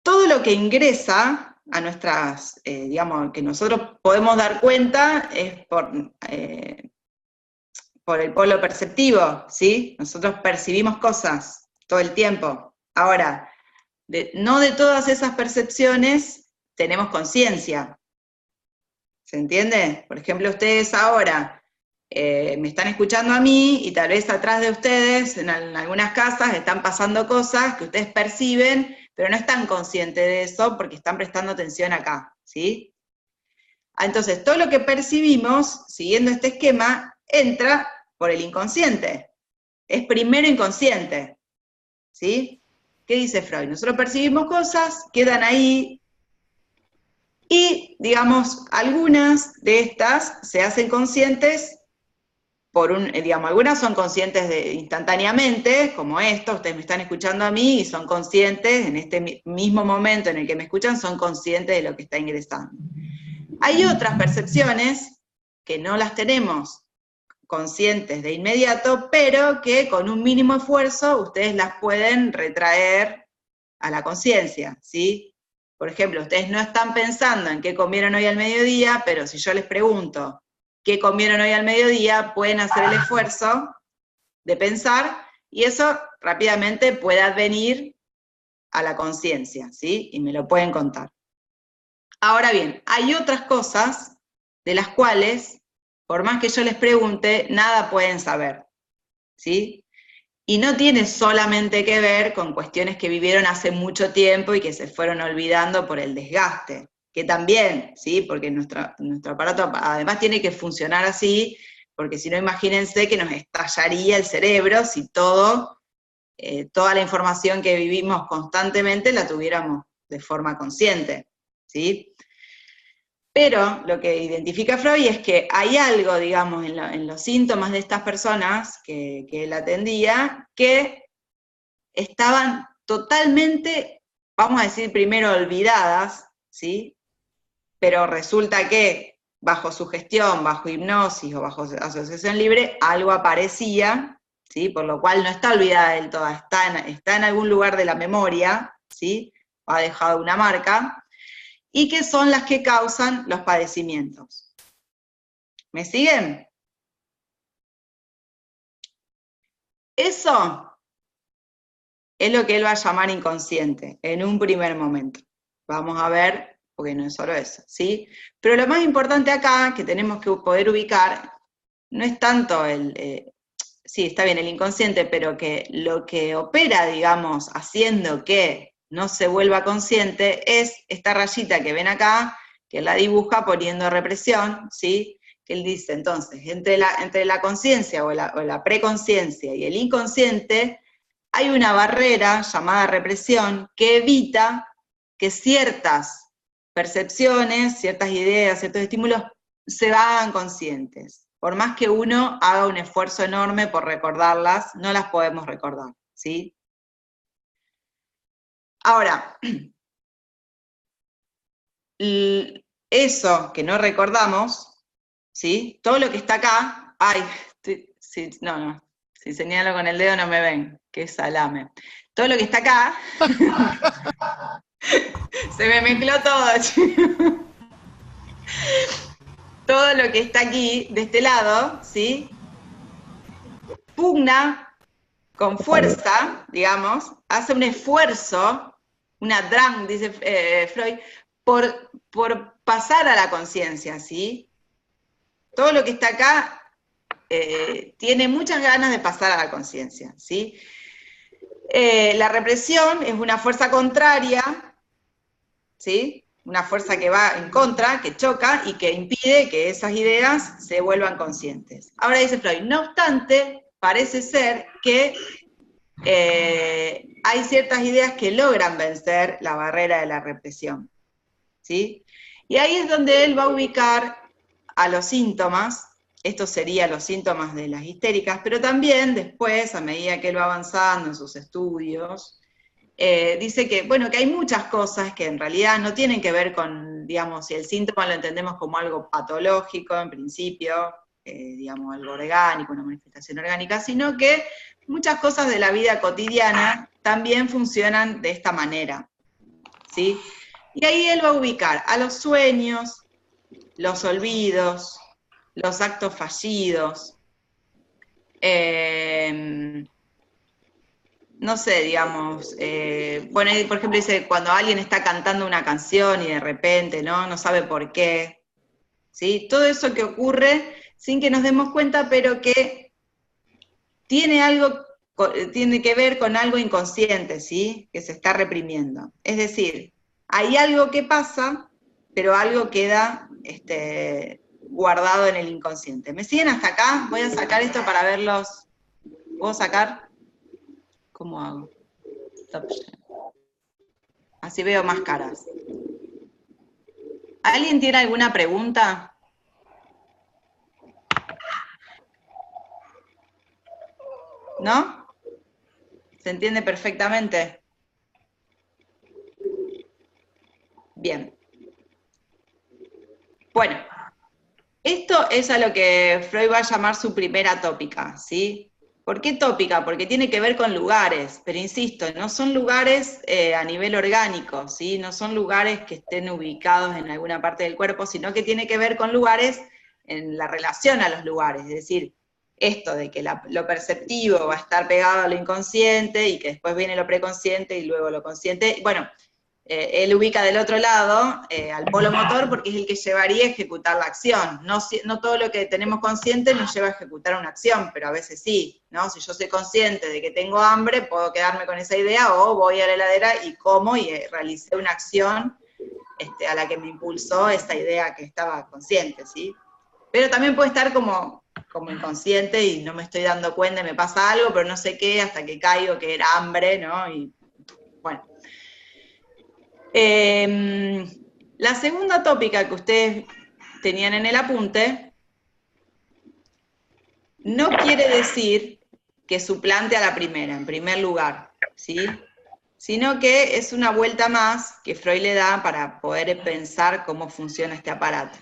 todo lo que ingresa a nuestras, digamos, que nosotros podemos dar cuenta es por el polo perceptivo, ¿sí? Nosotros percibimos cosas todo el tiempo. Ahora, no de todas esas percepciones tenemos conciencia. ¿Se entiende? Por ejemplo, ustedes ahora me están escuchando a mí y tal vez atrás de ustedes, en algunas casas, están pasando cosas que ustedes perciben, pero no están conscientes de eso porque están prestando atención acá, ¿sí? Entonces, todo lo que percibimos, siguiendo este esquema, entra por el inconsciente. Es primero inconsciente, ¿sí? ¿Qué dice Freud? Nosotros percibimos cosas, quedan ahí, y, digamos, algunas de estas se hacen conscientes digamos, algunas son conscientes instantáneamente, como esto, ustedes me están escuchando a mí y son conscientes, en este mismo momento en el que me escuchan, son conscientes de lo que está ingresando. Hay otras percepciones que no las tenemos conscientes de inmediato, pero que con un mínimo esfuerzo ustedes las pueden retraer a la conciencia, ¿sí? Por ejemplo, ustedes no están pensando en qué comieron hoy al mediodía, pero si yo les pregunto, ¿qué comieron hoy al mediodía? Pueden hacer el esfuerzo de pensar, y eso rápidamente puede advenir a la conciencia, ¿sí? Y me lo pueden contar. Ahora bien, hay otras cosas de las cuales, por más que yo les pregunte, nada pueden saber, ¿sí? Y no tiene solamente que ver con cuestiones que vivieron hace mucho tiempo y que se fueron olvidando por el desgaste, que también, ¿sí? Porque nuestro aparato además tiene que funcionar así, porque si no, imagínense que nos estallaría el cerebro si toda la información que vivimos constantemente la tuviéramos de forma consciente, ¿sí? Pero lo que identifica Freud es que hay algo, digamos, en los síntomas de estas personas que él atendía, que estaban totalmente, vamos a decir primero, olvidadas, ¿sí? Pero resulta que bajo sugestión, bajo hipnosis o bajo asociación libre, algo aparecía, ¿sí? Por lo cual no está olvidada del todo, está en algún lugar de la memoria, ¿sí? Ha dejado una marca, y que son las que causan los padecimientos. ¿Me siguen? Eso es lo que él va a llamar inconsciente, en un primer momento. Vamos a ver, porque no es solo eso, ¿sí? Pero lo más importante acá, que tenemos que poder ubicar, no es tanto sí, está bien, el inconsciente, pero que lo que opera, digamos, haciendo que no se vuelva consciente, es esta rayita que ven acá, que él la dibuja poniendo represión, ¿sí? Que él dice, entonces, entre la conciencia o la preconciencia y el inconsciente, hay una barrera llamada represión que evita que ciertas percepciones, ciertas ideas, ciertos estímulos se hagan conscientes. Por más que uno haga un esfuerzo enorme por recordarlas, no las podemos recordar, ¿sí? Ahora, eso que no recordamos, ¿sí? Todo lo que está acá, no, si señalo con el dedo no me ven, qué salame. Todo lo que está acá, se me mezcló todo, chicos. Todo lo que está aquí, de este lado, ¿sí? Pugna con fuerza, digamos, hace un esfuerzo, una drang, dice Freud, por pasar a la conciencia, ¿sí? Todo lo que está acá tiene muchas ganas de pasar a la conciencia, ¿sí? La represión es una fuerza contraria, ¿sí? Una fuerza que va en contra, que choca y que impide que esas ideas se vuelvan conscientes. Ahora dice Freud, no obstante, parece ser que hay ciertas ideas que logran vencer la barrera de la represión, ¿sí? Y ahí es donde él va a ubicar a los síntomas. Estos serían los síntomas de las histéricas, pero también después, a medida que él va avanzando en sus estudios, dice que, bueno, que hay muchas cosas que en realidad no tienen que ver con, digamos, si el síntoma lo entendemos como algo patológico en principio, digamos, algo orgánico, una manifestación orgánica, sino que muchas cosas de la vida cotidiana también funcionan de esta manera, ¿sí? Y ahí él va a ubicar a los sueños, los olvidos, los actos fallidos, no sé, digamos, bueno, por ejemplo dice, cuando alguien está cantando una canción y de repente, ¿no? No sabe por qué, ¿sí? Todo eso que ocurre sin que nos demos cuenta, pero que tiene que ver con algo inconsciente, ¿sí? Que se está reprimiendo. Es decir, hay algo que pasa, pero algo queda guardado en el inconsciente. ¿Me siguen hasta acá? Voy a sacar esto para verlos. ¿Puedo sacar? ¿Cómo hago? Stop share. Así veo más caras. ¿Alguien tiene alguna pregunta? ¿No? ¿Se entiende perfectamente? Bien. Bueno, esto es a lo que Freud va a llamar su primera tópica, ¿sí? ¿Por qué tópica? Porque tiene que ver con lugares, pero insisto, no son lugares a nivel orgánico, ¿sí? No son lugares que estén ubicados en alguna parte del cuerpo, sino que tiene que ver con lugares en la relación a los lugares, es decir, esto de que lo perceptivo va a estar pegado a lo inconsciente y que después viene lo preconsciente y luego lo consciente. Bueno, él ubica del otro lado al polo motor porque es el que llevaría a ejecutar la acción. No todo lo que tenemos consciente nos lleva a ejecutar una acción, pero a veces sí, ¿no? Si yo soy consciente de que tengo hambre, puedo quedarme con esa idea, o voy a la heladera y como y realicé una acción a la que me impulsó esa idea que estaba consciente, ¿sí? Pero también puede estar como inconsciente y no me estoy dando cuenta, me pasa algo, pero no sé qué, hasta que caigo que era hambre, ¿no? Y bueno. La segunda tópica que ustedes tenían en el apunte no quiere decir que suplante a la primera, en primer lugar, ¿sí? Sino que es una vuelta más que Freud le da para poder pensar cómo funciona este aparato.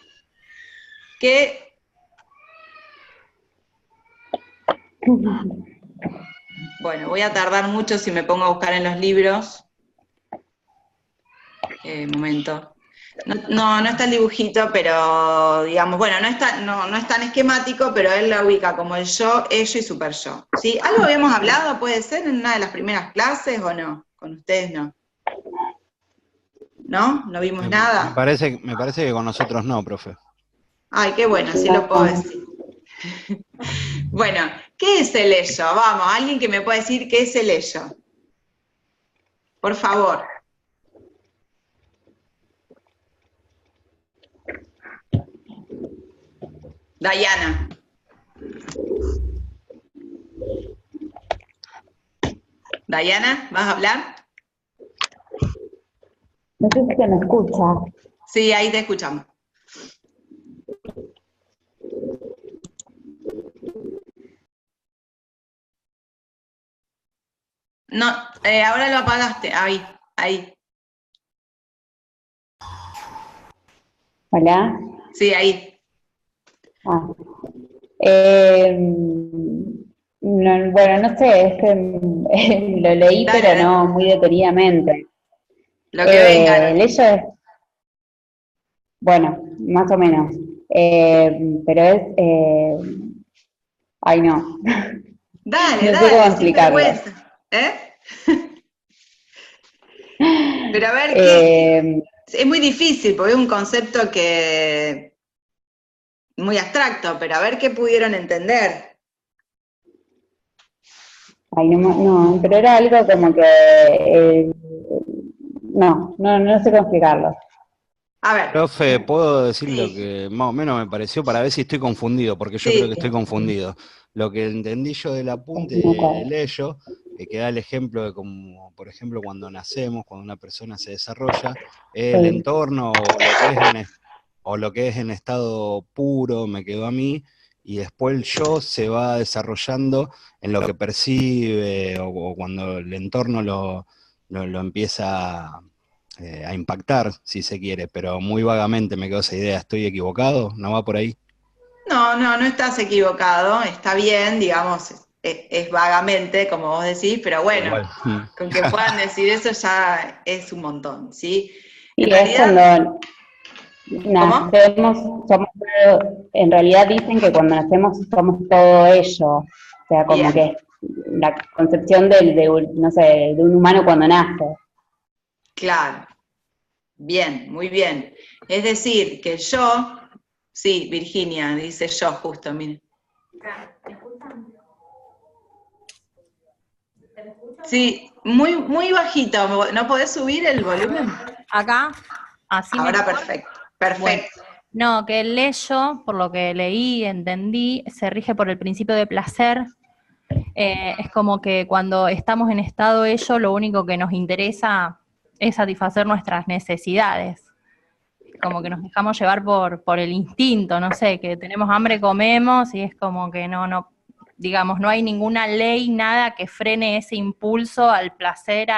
Bueno, voy a tardar mucho si me pongo a buscar en los libros. Momento. No está el dibujito, pero digamos, bueno, no es tan esquemático, pero él la ubica como el yo, ello y super yo. ¿Sí? ¿Algo habíamos hablado, puede ser, en una de las primeras clases o no? Con ustedes no. ¿No? ¿No vimos nada? Me parece que con nosotros no, profe. Ay, qué bueno, así lo puedo decir. Bueno, ¿qué es el ello? Vamos, alguien que me pueda decir qué es el ello. Por favor. Dayana. Dayana, ¿vas a hablar? No sé si se me escucha. Sí, ahí te escuchamos. No, ahora lo apagaste, ahí. Hola. Sí, ahí. Bueno, no sé, es que lo leí, Dale, pero no muy detenidamente. Lo que venga. El hecho es, bueno, más o menos, pero es, ay no, Dale, no sé cómo sin explicarlo. vergüenza. Pero a ver, ¿qué? Es muy difícil, porque es un concepto que muy abstracto, pero a ver qué pudieron entender. Ay, no, pero era algo como que, no sé cómo explicarlo. A ver. Profe, ¿puedo decir Sí. lo que más o menos me pareció para ver si estoy confundido? Porque yo Sí. creo que estoy confundido. Lo que entendí yo del apunte del ello, que da el ejemplo de como, por ejemplo, cuando nacemos, cuando una persona se desarrolla, el entorno o lo que es en estado puro me quedó a mí, y después el yo se va desarrollando en lo que percibe o cuando el entorno lo empieza a impactar, si se quiere, pero muy vagamente me quedó esa idea. ¿Estoy equivocado? ¿No va por ahí? No estás equivocado, está bien, digamos, es vagamente, como vos decís, pero bueno, con que puedan decir eso ya es un montón, ¿sí? Y en es realidad, cuando nacemos, somos todo, en realidad dicen que cuando nacemos somos todo ello, o sea, como bien. que la concepción no sé, de un humano cuando nace. Claro, bien, muy bien. Es decir, que el yo Sí, Virginia, dice yo justo, mire. Sí, muy, muy bajito. ¿No podés subir el volumen? Acá, así Ahora mejor. perfecto, Bueno, perfecto. no, que el leyo, por lo que leí, entendí, se rige por el principio de placer. Es como que cuando estamos en estado ello, lo único que nos interesa es satisfacer nuestras necesidades. Como que nos dejamos llevar por el instinto, no sé, que tenemos hambre, comemos, y es como que digamos, no hay ninguna ley, nada que frene ese impulso al placer,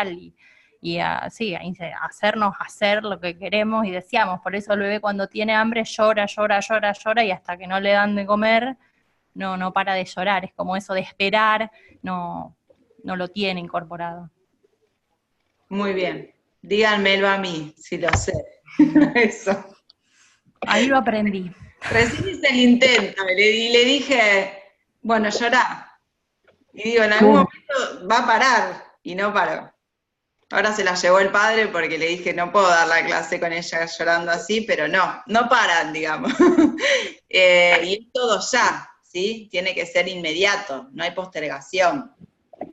sí, a hacernos hacer lo que queremos y deseamos. Por eso el bebé cuando tiene hambre llora, llora, llora, llora, y hasta que no le dan de comer, no para de llorar. Es como eso de esperar, no lo tiene incorporado. Muy bien. Díganmelo a mí, si lo sé. Eso. Ahí lo aprendí. Recién hice el intento y le dije, bueno, llorá. Y digo, en algún momento va a parar, y no paró. Ahora se la llevó el padre porque le dije, no puedo dar la clase con ella llorando así, pero no paran, digamos. Y es todo ya, ¿sí? Tiene que ser inmediato, no hay postergación.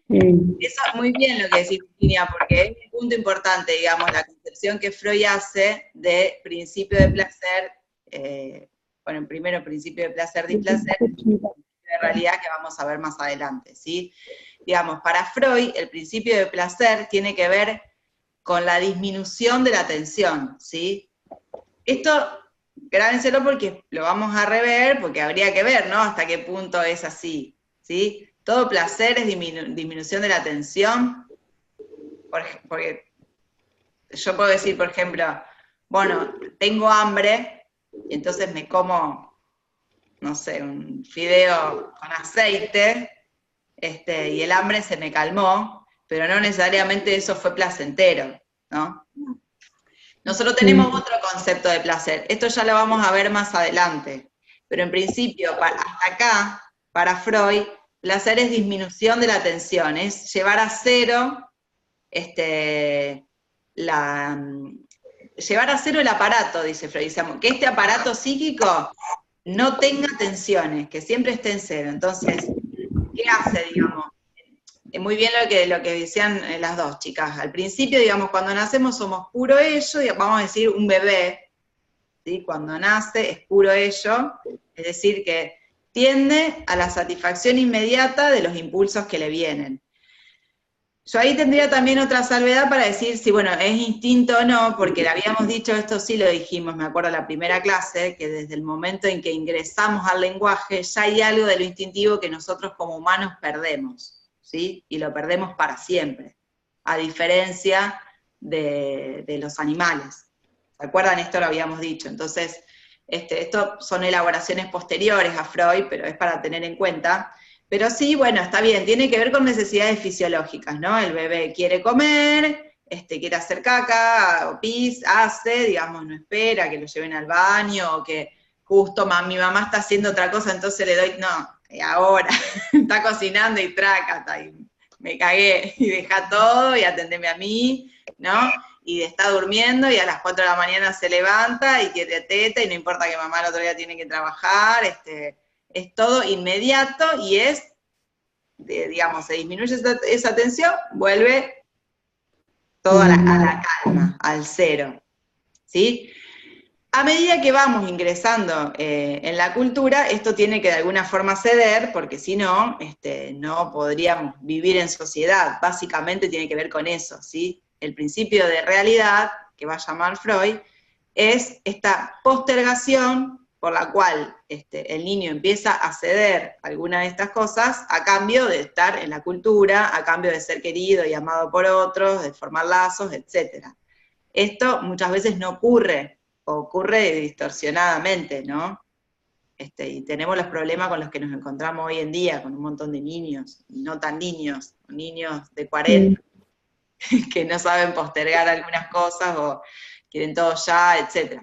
Eso muy bien lo que decís, Virginia, porque es un punto importante, digamos, la concepción que Freud hace de principio de placer, bueno, primero principio de placer, displacer, de realidad que vamos a ver más adelante, ¿sí? Digamos, para Freud, el principio de placer tiene que ver con la disminución de la tensión, ¿sí? Esto, grábenselo porque lo vamos a rever, porque habría que ver, ¿no? Hasta qué punto es así, ¿sí? Todo placer es disminución de la tensión, porque yo puedo decir, por ejemplo, bueno, tengo hambre, y entonces me como, no sé, un fideo con aceite, y el hambre se me calmó, pero no necesariamente eso fue placentero, ¿no? Nosotros tenemos otro concepto de placer, esto ya lo vamos a ver más adelante, pero en principio, hasta acá, para Freud, placer es disminución de la tensión, es llevar a cero llevar a cero el aparato, dice Freud, que este aparato psíquico no tenga tensiones, que siempre esté en cero. Entonces, ¿qué hace, digamos? Muy bien lo que decían las dos chicas. Al principio, digamos, cuando nacemos somos puro ello, y vamos a decir un bebé, ¿sí? Cuando nace es puro ello, es decir, que tiende a la satisfacción inmediata de los impulsos que le vienen. Yo ahí tendría también otra salvedad para decir si, bueno, es instinto o no, porque le habíamos dicho, esto sí lo dijimos, me acuerdo la primera clase, que desde el momento en que ingresamos al lenguaje, ya hay algo de lo instintivo que nosotros como humanos perdemos, ¿sí? Y lo perdemos para siempre, a diferencia de los animales. ¿Se acuerdan? Esto lo habíamos dicho. Entonces, esto son elaboraciones posteriores a Freud, pero es para tener en cuenta. Pero sí, bueno, está bien, tiene que ver con necesidades fisiológicas, ¿no? El bebé quiere comer, quiere hacer caca, o pis, hace, digamos, no espera que lo lleven al baño, o que justo mi mamá está haciendo otra cosa, entonces le doy, no, ahora, está cocinando y trácata, y me cagué, y deja todo, y atendeme a mí, ¿no? Y está durmiendo, y a las 4 de la mañana se levanta, y quiere teta, y no importa que mamá el otro día tiene que trabajar, es todo inmediato y digamos, se disminuye esa tensión, vuelve todo a la calma, al cero, ¿sí? A medida que vamos ingresando en la cultura, esto tiene que de alguna forma ceder, porque si no, no podríamos vivir en sociedad, básicamente tiene que ver con eso, ¿sí? El principio de realidad, que va a llamar Freud, es esta postergación por la cual el niño empieza a ceder alguna de estas cosas a cambio de estar en la cultura, a cambio de ser querido y amado por otros, de formar lazos, etc. Esto muchas veces no ocurre, o ocurre distorsionadamente, ¿no? Y tenemos los problemas con los que nos encontramos hoy en día, con un montón de niños, y no tan niños de 40, que no saben postergar algunas cosas, o quieren todo ya, etc.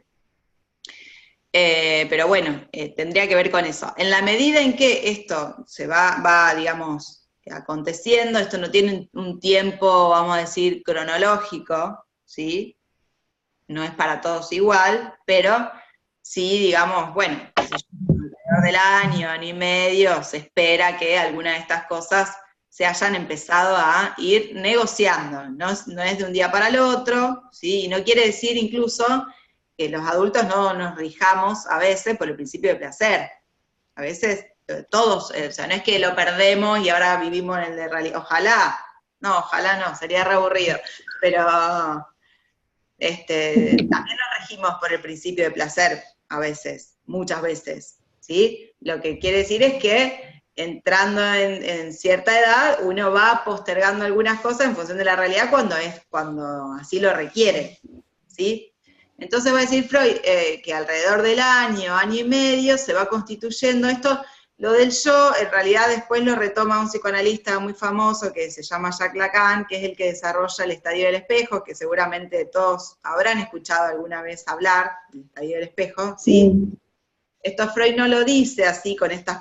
Pero bueno, tendría que ver con eso. En la medida en que esto se va, digamos, aconteciendo, esto no tiene un tiempo, vamos a decir, cronológico, ¿sí? No es para todos igual, pero sí, digamos, bueno, alrededor del año y medio, se espera que alguna de estas cosas se hayan empezado a ir negociando, no es de un día para el otro, ¿sí? Y no quiere decir incluso que los adultos no nos rijamos a veces por el principio de placer. A veces todos, o sea, no es que lo perdemos y ahora vivimos en el de realidad. Ojalá no, sería re aburrido. Pero también nos regimos por el principio de placer a veces, muchas veces, ¿sí? Lo que quiere decir es que entrando en cierta edad, uno va postergando algunas cosas en función de la realidad cuando así lo requiere, ¿sí? Entonces va a decir Freud que alrededor del año y medio se va constituyendo esto. Lo del yo, en realidad después lo retoma un psicoanalista muy famoso que se llama Jacques Lacan, que es el que desarrolla el estadio del espejo, que seguramente todos habrán escuchado alguna vez hablar del estadio del espejo, ¿sí? Esto Freud no lo dice así,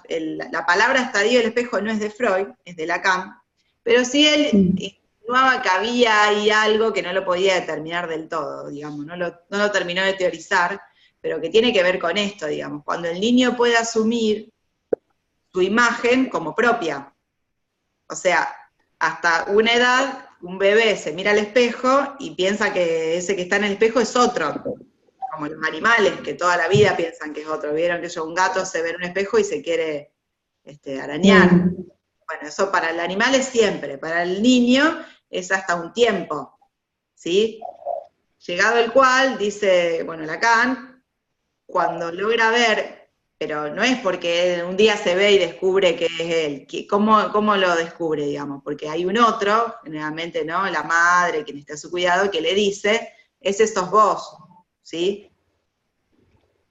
la palabra estadio del espejo no es de Freud, es de Lacan, pero sí él insinuaba que había ahí algo que no lo podía determinar del todo, digamos, no lo terminó de teorizar, pero que tiene que ver con esto, digamos, cuando el niño puede asumir su imagen como propia. O sea, hasta una edad, un bebé se mira al espejo y piensa que ese que está en el espejo es otro, como los animales, que toda la vida piensan que es otro. Vieron que un gato se ve en un espejo y se quiere arañar. Bueno, eso para el animal es siempre, para el niño es hasta un tiempo, ¿sí? Llegado el cual, dice, bueno, Lacan, cuando logra ver, pero no es porque un día se ve y descubre que es él, ¿cómo lo descubre, digamos? Porque hay un otro, generalmente, ¿no? La madre, quien está a su cuidado, que le dice, ese sos vos, ¿sí?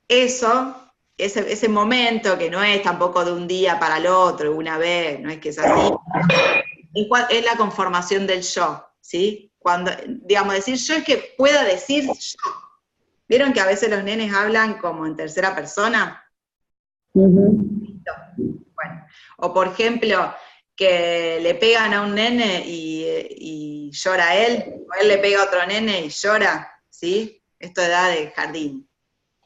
Ese momento, que no es tampoco de un día para el otro, una vez, no es que es así, es la conformación del yo, ¿sí? Cuando, digamos, decir yo es que pueda decir yo. ¿Vieron que a veces los nenes hablan como en tercera persona? Bueno, o por ejemplo, que le pegan a un nene y llora él, o él le pega a otro nene y llora, ¿sí? Esto es edad de jardín,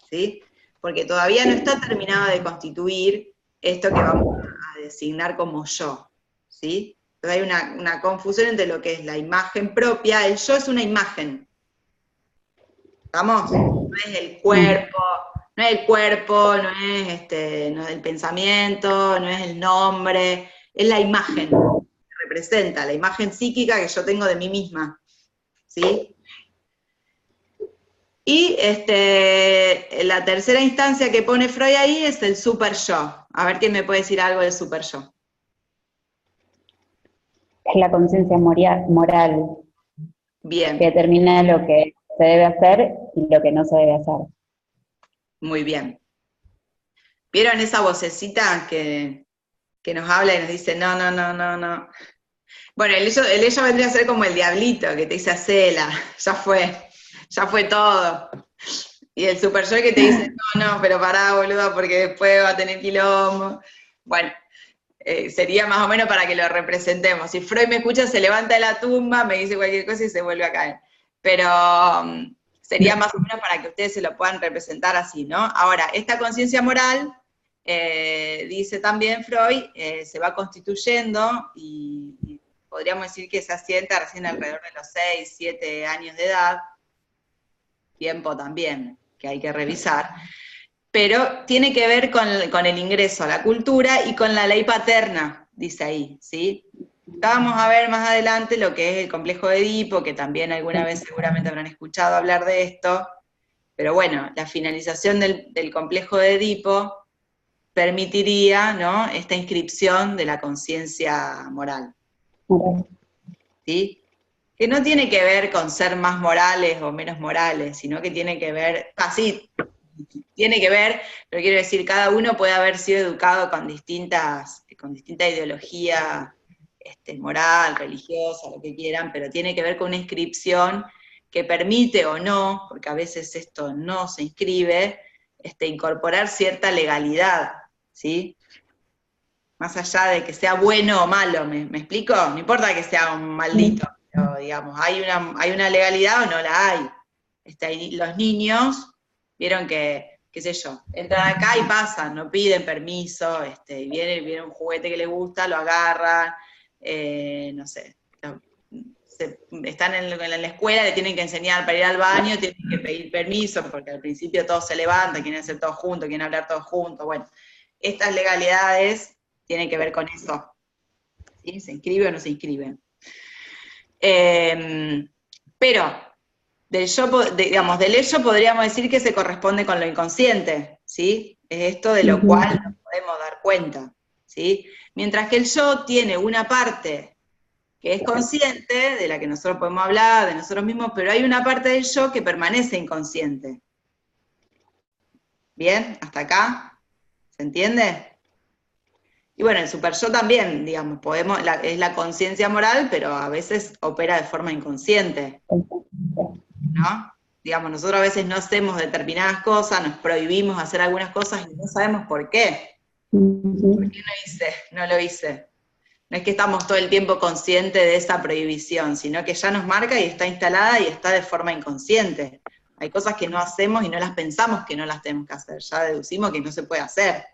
¿sí? Porque todavía no está terminado de constituir esto que vamos a designar como yo, ¿sí? Entonces hay una confusión entre lo que es la imagen propia, el yo es una imagen, ¿estamos? No es el cuerpo, no es el pensamiento, no es el nombre, es la imagen que representa, la imagen psíquica que yo tengo de mí misma, ¿sí? Y la tercera instancia que pone Freud ahí es el super yo. A ver quién me puede decir algo del super yo. Es la conciencia moral. Bien. Que determina lo que se debe hacer y lo que no se debe hacer. Muy bien. ¿Vieron esa vocecita que nos habla y nos dice, no? Bueno, el ello vendría a ser como el diablito que te dice, hacela, ya fue todo. Y el super yo que te dice, no, pero pará, boluda, porque después va a tener quilombo. Bueno, sería más o menos para que lo representemos. Si Freud me escucha, se levanta de la tumba, me dice cualquier cosa y se vuelve a caer. Pero sería más o menos para que ustedes se lo puedan representar así, ¿no? Ahora, esta conciencia moral, dice también Freud, se va constituyendo y podríamos decir que se asienta recién alrededor de los 6, 7 años de edad, tiempo también que hay que revisar, pero tiene que ver con el ingreso a la cultura y con la ley paterna, dice ahí, ¿sí? Vamos a ver más adelante lo que es el complejo de Edipo, que también alguna vez seguramente habrán escuchado hablar de esto, pero bueno, la finalización del complejo de Edipo permitiría, ¿no?, esta inscripción de la conciencia moral, ¿sí? Que no tiene que ver con ser más morales o menos morales, sino que tiene que ver, tiene que ver, pero quiero decir, cada uno puede haber sido educado con distinta ideología moral, religiosa, lo que quieran, pero tiene que ver con una inscripción que permite o no, porque a veces esto no se inscribe, incorporar cierta legalidad, ¿sí? Más allá de que sea bueno o malo, ¿me explico? No importa que sea un maldito, pero digamos, ¿hay una legalidad o no la hay? Los niños, vieron que qué sé yo, entran acá y pasan, no piden permiso, viene un juguete que les gusta, lo agarran, no sé, están en la escuela, le tienen que enseñar para ir al baño, tienen que pedir permiso, porque al principio todos se levantan, quieren hacer todos juntos, quieren hablar todos juntos, bueno, estas legalidades tienen que ver con eso, ¿sí? ¿Se inscribe o no se inscribe? Pero del ello podríamos decir que se corresponde con lo inconsciente, ¿sí? Es esto de lo cual nos podemos dar cuenta, ¿sí? Mientras que el yo tiene una parte que es consciente, de la que nosotros podemos hablar, de nosotros mismos, pero hay una parte del yo que permanece inconsciente. ¿Bien? ¿Hasta acá? ¿Se entiende? Y bueno, el super yo también, digamos, es la conciencia moral, pero a veces opera de forma inconsciente, ¿no? Digamos, nosotros a veces no hacemos determinadas cosas, nos prohibimos hacer algunas cosas y no sabemos por qué. ¿Por qué no lo hice? No es que estamos todo el tiempo conscientes de esa prohibición, sino que ya nos marca y está instalada y está de forma inconsciente. Hay cosas que no hacemos y no las pensamos que no las tenemos que hacer, ya deducimos que no se puede hacer,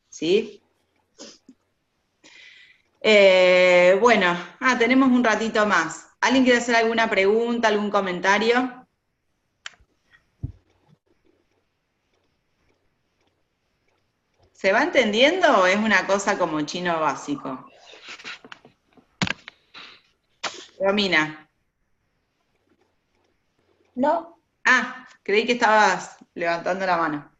¿sí? Bueno, tenemos un ratito más. ¿Alguien quiere hacer alguna pregunta, algún comentario? ¿Se va entendiendo o es una cosa como chino básico? Romina. No. Creí que estabas levantando la mano.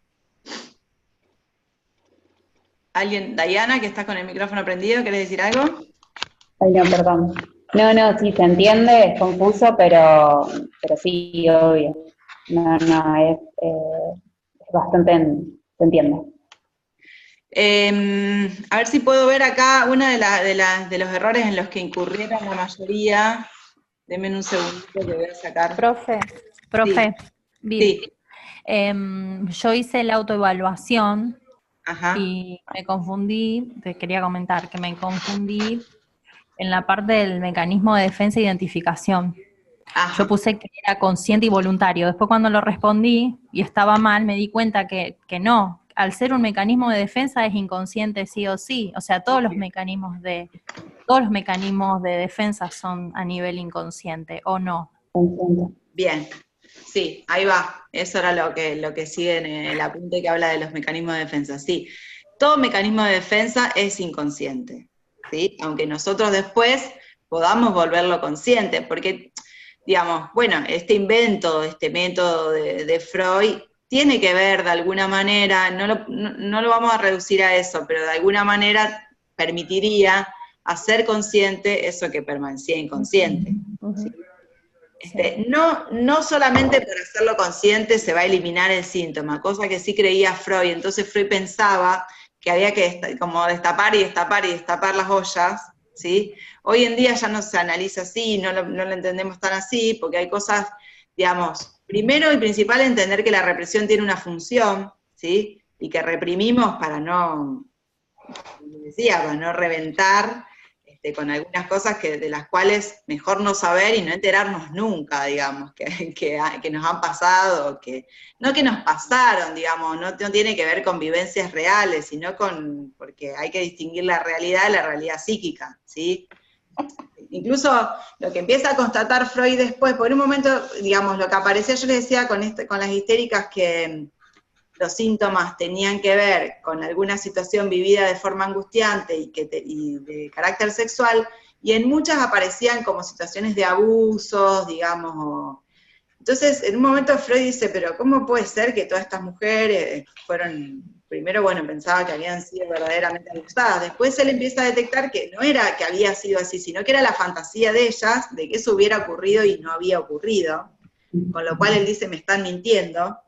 ¿Alguien? Dayana, que estás con el micrófono prendido, ¿querés decir algo? Ay, no, perdón. No, sí, se entiende, es confuso, pero sí, obvio. No, es bastante, se entiende. A ver si puedo ver acá uno de los errores en los que incurrieron la mayoría. Denme un segundito que voy a sacar. Profe, Sí. Yo hice la autoevaluación. Ajá. Y me confundí, te quería comentar que me confundí en la parte del mecanismo de defensa e identificación. Ajá. Yo puse que era consciente y voluntario. Después cuando lo respondí y estaba mal, me di cuenta que no. Al ser un mecanismo de defensa es inconsciente sí o sí. O sea, todos los mecanismos de defensa son a nivel inconsciente, ¿o no? Bien. Sí, ahí va. Eso era lo que sigue en el apunte que habla de los mecanismos de defensa. Sí, todo mecanismo de defensa es inconsciente, ¿sí? Aunque nosotros después podamos volverlo consciente, porque, digamos, bueno, este invento, este método de Freud, tiene que ver de alguna manera, no lo vamos a reducir a eso, pero de alguna manera permitiría hacer consciente eso que permanecía inconsciente, ¿sí? No solamente por hacerlo consciente se va a eliminar el síntoma, cosa que sí creía Freud. Entonces Freud pensaba que había que como destapar y destapar y destapar las ollas, ¿sí? Hoy en día ya no se analiza así, no lo entendemos tan así, porque hay cosas, digamos, primero y principal entender que la represión tiene una función, ¿sí? Y que reprimimos para no, como decía, para no reventar, con algunas cosas de las cuales mejor no saber y no enterarnos nunca, digamos, que nos han pasado, no que nos pasaron, digamos, no tiene que ver con vivencias reales, sino porque hay que distinguir la realidad de la realidad psíquica, ¿sí? Incluso lo que empieza a constatar Freud después, por un momento, digamos, lo que aparecía, yo les decía con las histéricas que los síntomas tenían que ver con alguna situación vivida de forma angustiante y de carácter sexual, y en muchas aparecían como situaciones de abusos, digamos. Entonces, en un momento Freud dice, pero ¿cómo puede ser que todas estas mujeres fueron, primero, bueno, pensaba que habían sido verdaderamente abusadas, después él empieza a detectar que no era que había sido así, sino que era la fantasía de ellas, de que eso hubiera ocurrido y no había ocurrido, con lo cual él dice, me están mintiendo,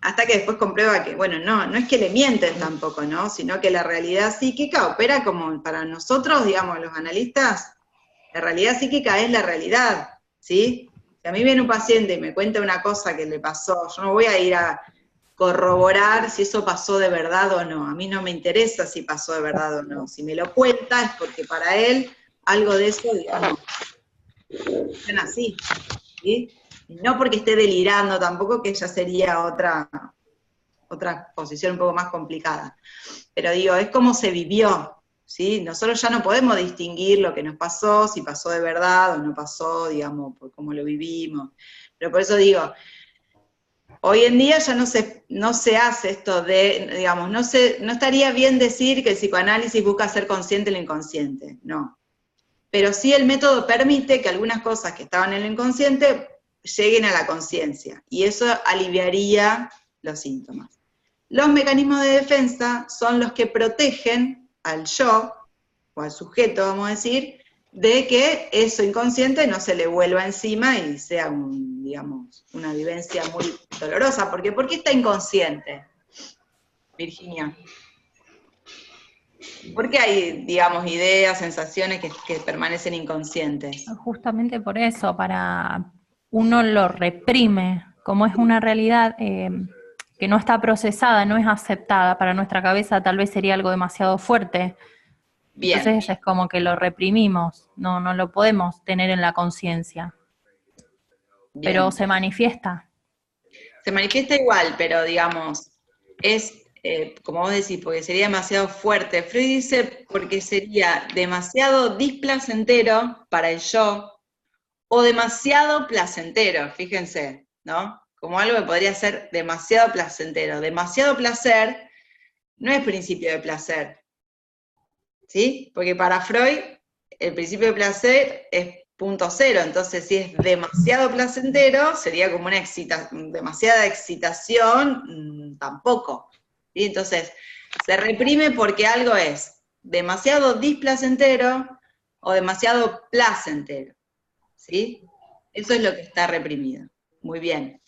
hasta que después comprueba que, bueno, no es que le mienten tampoco, ¿no? Sino que la realidad psíquica opera como para nosotros, digamos, los analistas, la realidad psíquica es la realidad, ¿sí? Si a mí viene un paciente y me cuenta una cosa que le pasó, yo no voy a ir a corroborar si eso pasó de verdad o no. A mí no me interesa si pasó de verdad o no. Si me lo cuenta es porque para él algo de eso, digamos, funciona así, ¿sí? No porque esté delirando tampoco, que ya sería otra otra posición un poco más complicada. Pero digo, es como se vivió, ¿sí? Nosotros ya no podemos distinguir lo que nos pasó, si pasó de verdad o no pasó, digamos, por cómo lo vivimos. Pero por eso digo, hoy en día ya no se hace esto de, digamos, no estaría bien decir que el psicoanálisis busca ser consciente del inconsciente, no. Pero sí el método permite que algunas cosas que estaban en el inconsciente lleguen a la conciencia, y eso aliviaría los síntomas. Los mecanismos de defensa son los que protegen al yo, o al sujeto, vamos a decir, de que eso inconsciente no se le vuelva encima y sea, digamos, una vivencia muy dolorosa. Porque ¿por qué está inconsciente, Virginia? ¿Por qué hay, digamos, ideas, sensaciones que permanecen inconscientes? Justamente por eso, uno lo reprime, como es una realidad que no está procesada, no es aceptada, para nuestra cabeza tal vez sería algo demasiado fuerte. Bien. Entonces es como que lo reprimimos, no lo podemos tener en la conciencia. Pero se manifiesta. Se manifiesta igual, pero digamos, es, como vos decís, porque sería demasiado fuerte. Freud dice porque sería demasiado displacentero para el yo, o demasiado placentero, fíjense, ¿no? Como algo que podría ser demasiado placentero. Demasiado placer no es principio de placer, ¿sí? Porque para Freud el principio de placer es punto cero, entonces si es demasiado placentero, sería como una demasiada excitación, tampoco, ¿sí? Entonces, se reprime porque algo es demasiado displacentero o demasiado placentero, ¿sí? Eso es lo que está reprimido, muy bien.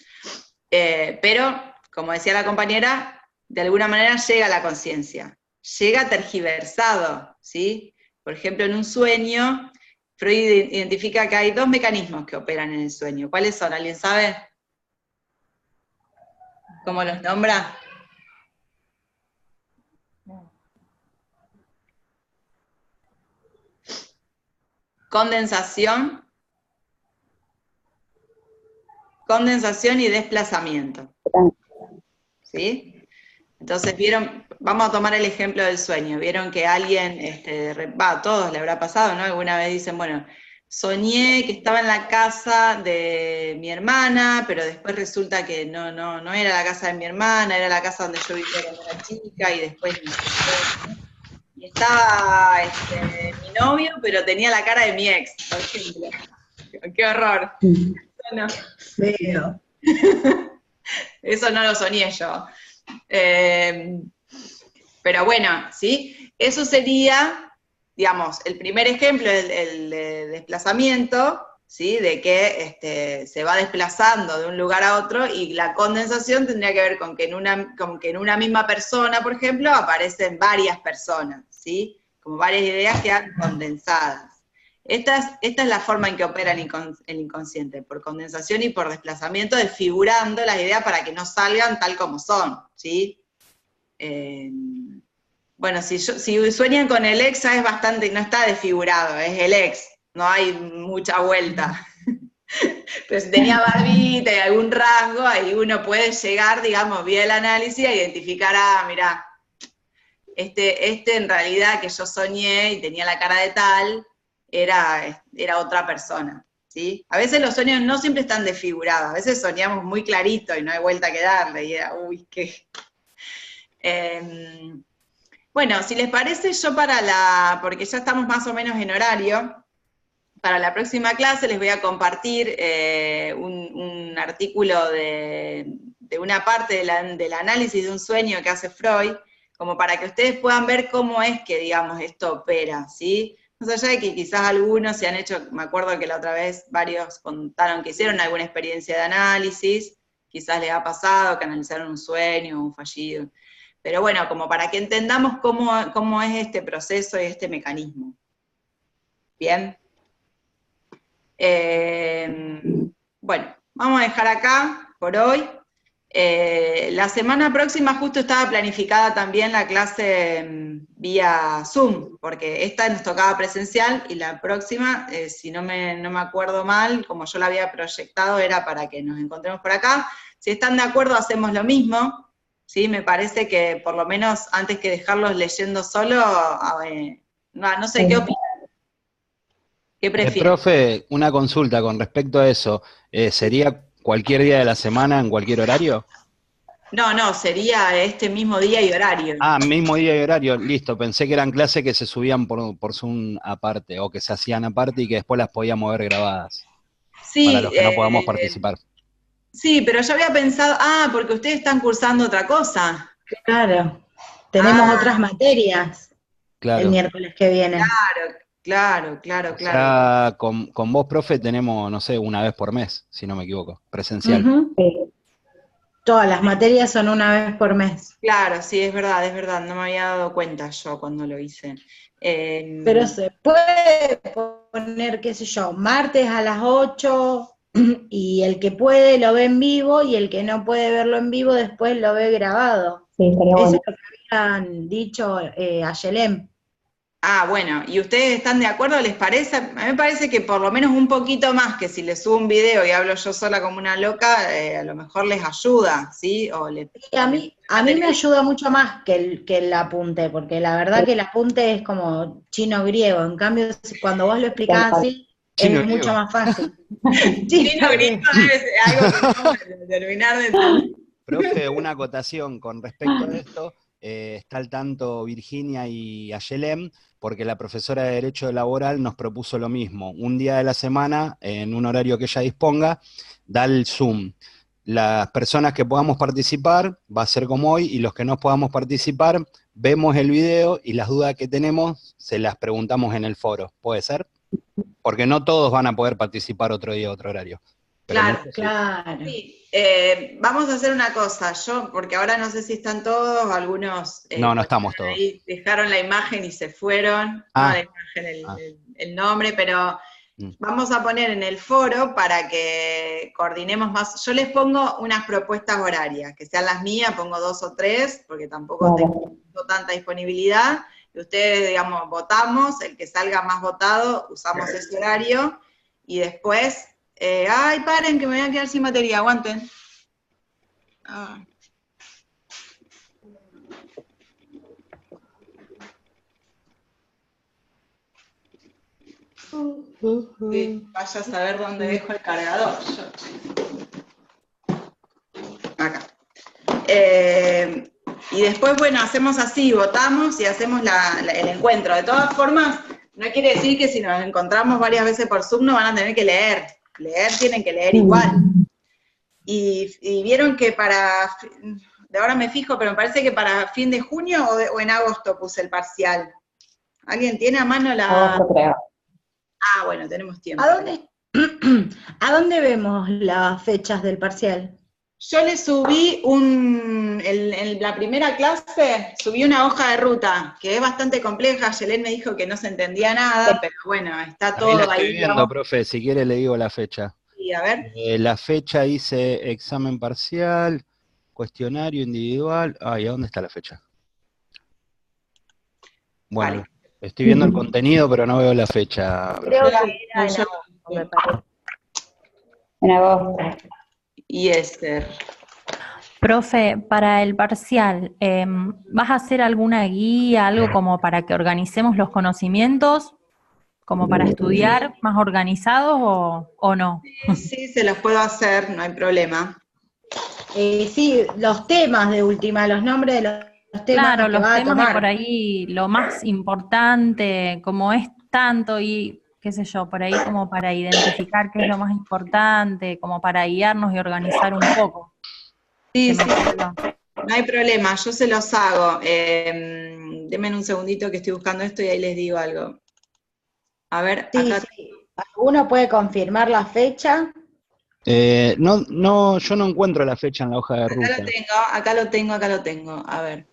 Pero, como decía la compañera, de alguna manera llega a la conciencia, llega tergiversado, ¿sí? Por ejemplo, en un sueño, Freud identifica que hay dos mecanismos que operan en el sueño. ¿Cuáles son? ¿Alguien sabe? ¿Cómo los nombra? Condensación y desplazamiento. ¿Sí? Entonces vieron, vamos a tomar el ejemplo del sueño, vieron que alguien, a todos le habrá pasado, ¿no? Alguna vez dicen, bueno, soñé que estaba en la casa de mi hermana, pero después resulta que no era la casa de mi hermana, era la casa donde yo vivía cuando era chica, y después y estaba mi novio, pero tenía la cara de mi ex, por ejemplo. ¡Qué horror! Eso no. Feo. Eso no lo soñé yo. Pero bueno, ¿sí? Eso sería, digamos, el primer ejemplo, el desplazamiento, ¿sí? De que se va desplazando de un lugar a otro, y la condensación tendría que ver con que en una misma persona, por ejemplo, aparecen varias personas, ¿sí? Como varias ideas quedan condensadas. Esta es la forma en que opera el inconsciente, por condensación y por desplazamiento, desfigurando las ideas para que no salgan tal como son, ¿sí? Bueno, si sueñan con el ex, es bastante, no está desfigurado, es el ex, no hay mucha vuelta. Pero si tenía barbita y algún rasgo, ahí uno puede llegar, digamos, vía el análisis, a identificar, mirá, en realidad que yo soñé y tenía la cara de tal, era otra persona, ¿sí? A veces los sueños no siempre están desfigurados, a veces soñamos muy clarito y no hay vuelta que darle, y era, uy, qué... Bueno, si les parece, yo porque ya estamos más o menos en horario, para la próxima clase les voy a compartir un artículo de una parte del análisis de un sueño que hace Freud, como para que ustedes puedan ver cómo es que, digamos, esto opera, ¿sí? Más allá de que quizás algunos se han hecho, me acuerdo que la otra vez varios contaron que hicieron alguna experiencia de análisis, quizás les ha pasado que analizaron un sueño, un fallido. Pero bueno, como para que entendamos cómo es este proceso y este mecanismo. ¿Bien? Bueno, vamos a dejar acá por hoy. La semana próxima justo estaba planificada también la clase vía Zoom, porque esta nos tocaba presencial, y la próxima, si no me acuerdo mal, como yo la había proyectado, era para que nos encontremos por acá. Si están de acuerdo, hacemos lo mismo, ¿sí? Me parece que por lo menos antes que dejarlos leyendo solo, no sé, ¿qué opinas? ¿Qué prefieres? Profe, una consulta con respecto a eso. ¿Sería cualquier día de la semana, en cualquier horario? No, sería este mismo día y horario. Ah, mismo día y horario, listo. Pensé que eran clases que se subían por Zoom aparte, o que se hacían aparte y que después las podíamos ver grabadas, Sí, para los que no podamos participar. sí, pero yo había pensado, porque ustedes están cursando otra cosa. Claro, tenemos Ah. otras materias el Claro. miércoles que viene. Claro. Ya con vos, profe, tenemos, no sé, una vez por mes, si no me equivoco, presencial. Ujú. Sí. Todas las materias son una vez por mes. Claro, sí, es verdad, no me había dado cuenta yo cuando lo hice. Pero se puede poner, qué sé yo, martes a las 8 y el que puede lo ve en vivo y el que no puede verlo en vivo después lo ve grabado. Sí, estaría Eso bueno. es lo que habían dicho a Yelem. Bueno, ¿y ustedes están de acuerdo? ¿Les parece? A mí me parece que por lo menos un poquito más, que si les subo un video y hablo yo sola como una loca, a lo mejor les ayuda, ¿sí? A mí me ayuda mucho más que el apunte, porque la verdad que el apunte es como chino griego, en cambio cuando vos lo explicás así, Chino es griego. mucho más fácil. Chino griego debe ser algo que no vamos a terminar de entender. Profe, una acotación con respecto a esto, está al tanto Virginia y Ayelem, porque la profesora de Derecho Laboral nos propuso lo mismo, un día de la semana, en un horario que ella disponga, da el Zoom. Las personas que podamos participar, va a ser como hoy, y los que no podamos participar, vemos el video y las dudas que tenemos se las preguntamos en el foro, ¿puede ser? Porque no todos van a poder participar otro día, otro horario. Pero Claro, muchos sí. Claro. Sí, vamos a hacer una cosa, porque ahora no sé si están todos, algunos No estamos todos. ahí dejaron la imagen y se fueron, Ah. no la imagen, el nombre, pero Mm. vamos a poner en el foro para que coordinemos más. Yo les pongo unas propuestas horarias, que sean las mías, pongo 2 o 3, porque tampoco tengo tanta disponibilidad, y ustedes, digamos, votamos, el que salga más votado, usamos ese horario, y después... paren, que me voy a quedar sin batería, aguanten. Sí, vaya a saber dónde dejo el cargador. Acá. Y después, bueno, hacemos así, votamos y hacemos el encuentro. De todas formas, no quiere decir que si nos encontramos varias veces por Zoom no van a tener que leer. Leer tienen que leer igual. Y vieron que de ahora me fijo, pero me parece que para fin de junio o en agosto puse el parcial. ¿Alguien tiene a mano la...? Agosto, creo. Bueno, tenemos tiempo. ¿A dónde vemos las fechas del parcial? Yo le subí en la primera clase, subí una hoja de ruta, que es bastante compleja. Yelén me dijo que no se entendía nada, pero bueno, está Ahí todo la estoy ahí. viendo, Digamos. profe, si quiere le digo la fecha. Y a ver. La fecha dice examen parcial, cuestionario individual. ¿Y a dónde está la fecha? Bueno, Vale. estoy viendo el contenido, pero no veo la fecha. Creo profe. que era en agosto, me parece. En agosto. Y Esther. Profe, para el parcial, ¿vas a hacer alguna guía, algo como para que organicemos los conocimientos, como para estudiar más organizados o no? Sí, se los puedo hacer, no hay problema. Sí, los temas de última, los nombres de los temas Claro, que los va a temas de tomar. por ahí, lo más importante, como es tanto y qué sé yo, por ahí como para identificar qué es lo más importante, como para guiarnos y organizar un poco. Sí, Se sí, me ocurrió. no hay problema, yo se los hago. Denme un segundito que estoy buscando esto y ahí les digo algo. A ver, Sí, acá. sí. ¿Alguno puede confirmar la fecha? No, yo no encuentro la fecha en la hoja de ruta. Acá lo tengo. A ver.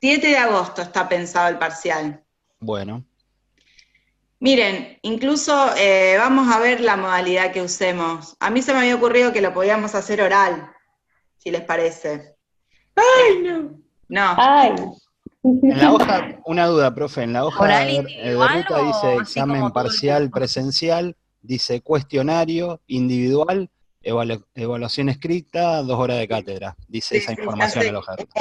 7 de agosto está pensado el parcial. Bueno, Miren, incluso vamos a ver la modalidad que usemos. A mí se me había ocurrido que lo podíamos hacer oral, si les parece. ¡Ay, no! No. Ay. en la hoja, una duda, profe, en la hoja ¿Oral de individual ruta o dice así examen como todo el parcial curso? presencial, dice cuestionario individual, Evaluación escrita, 2 horas de cátedra. Dice esa información en la oferta.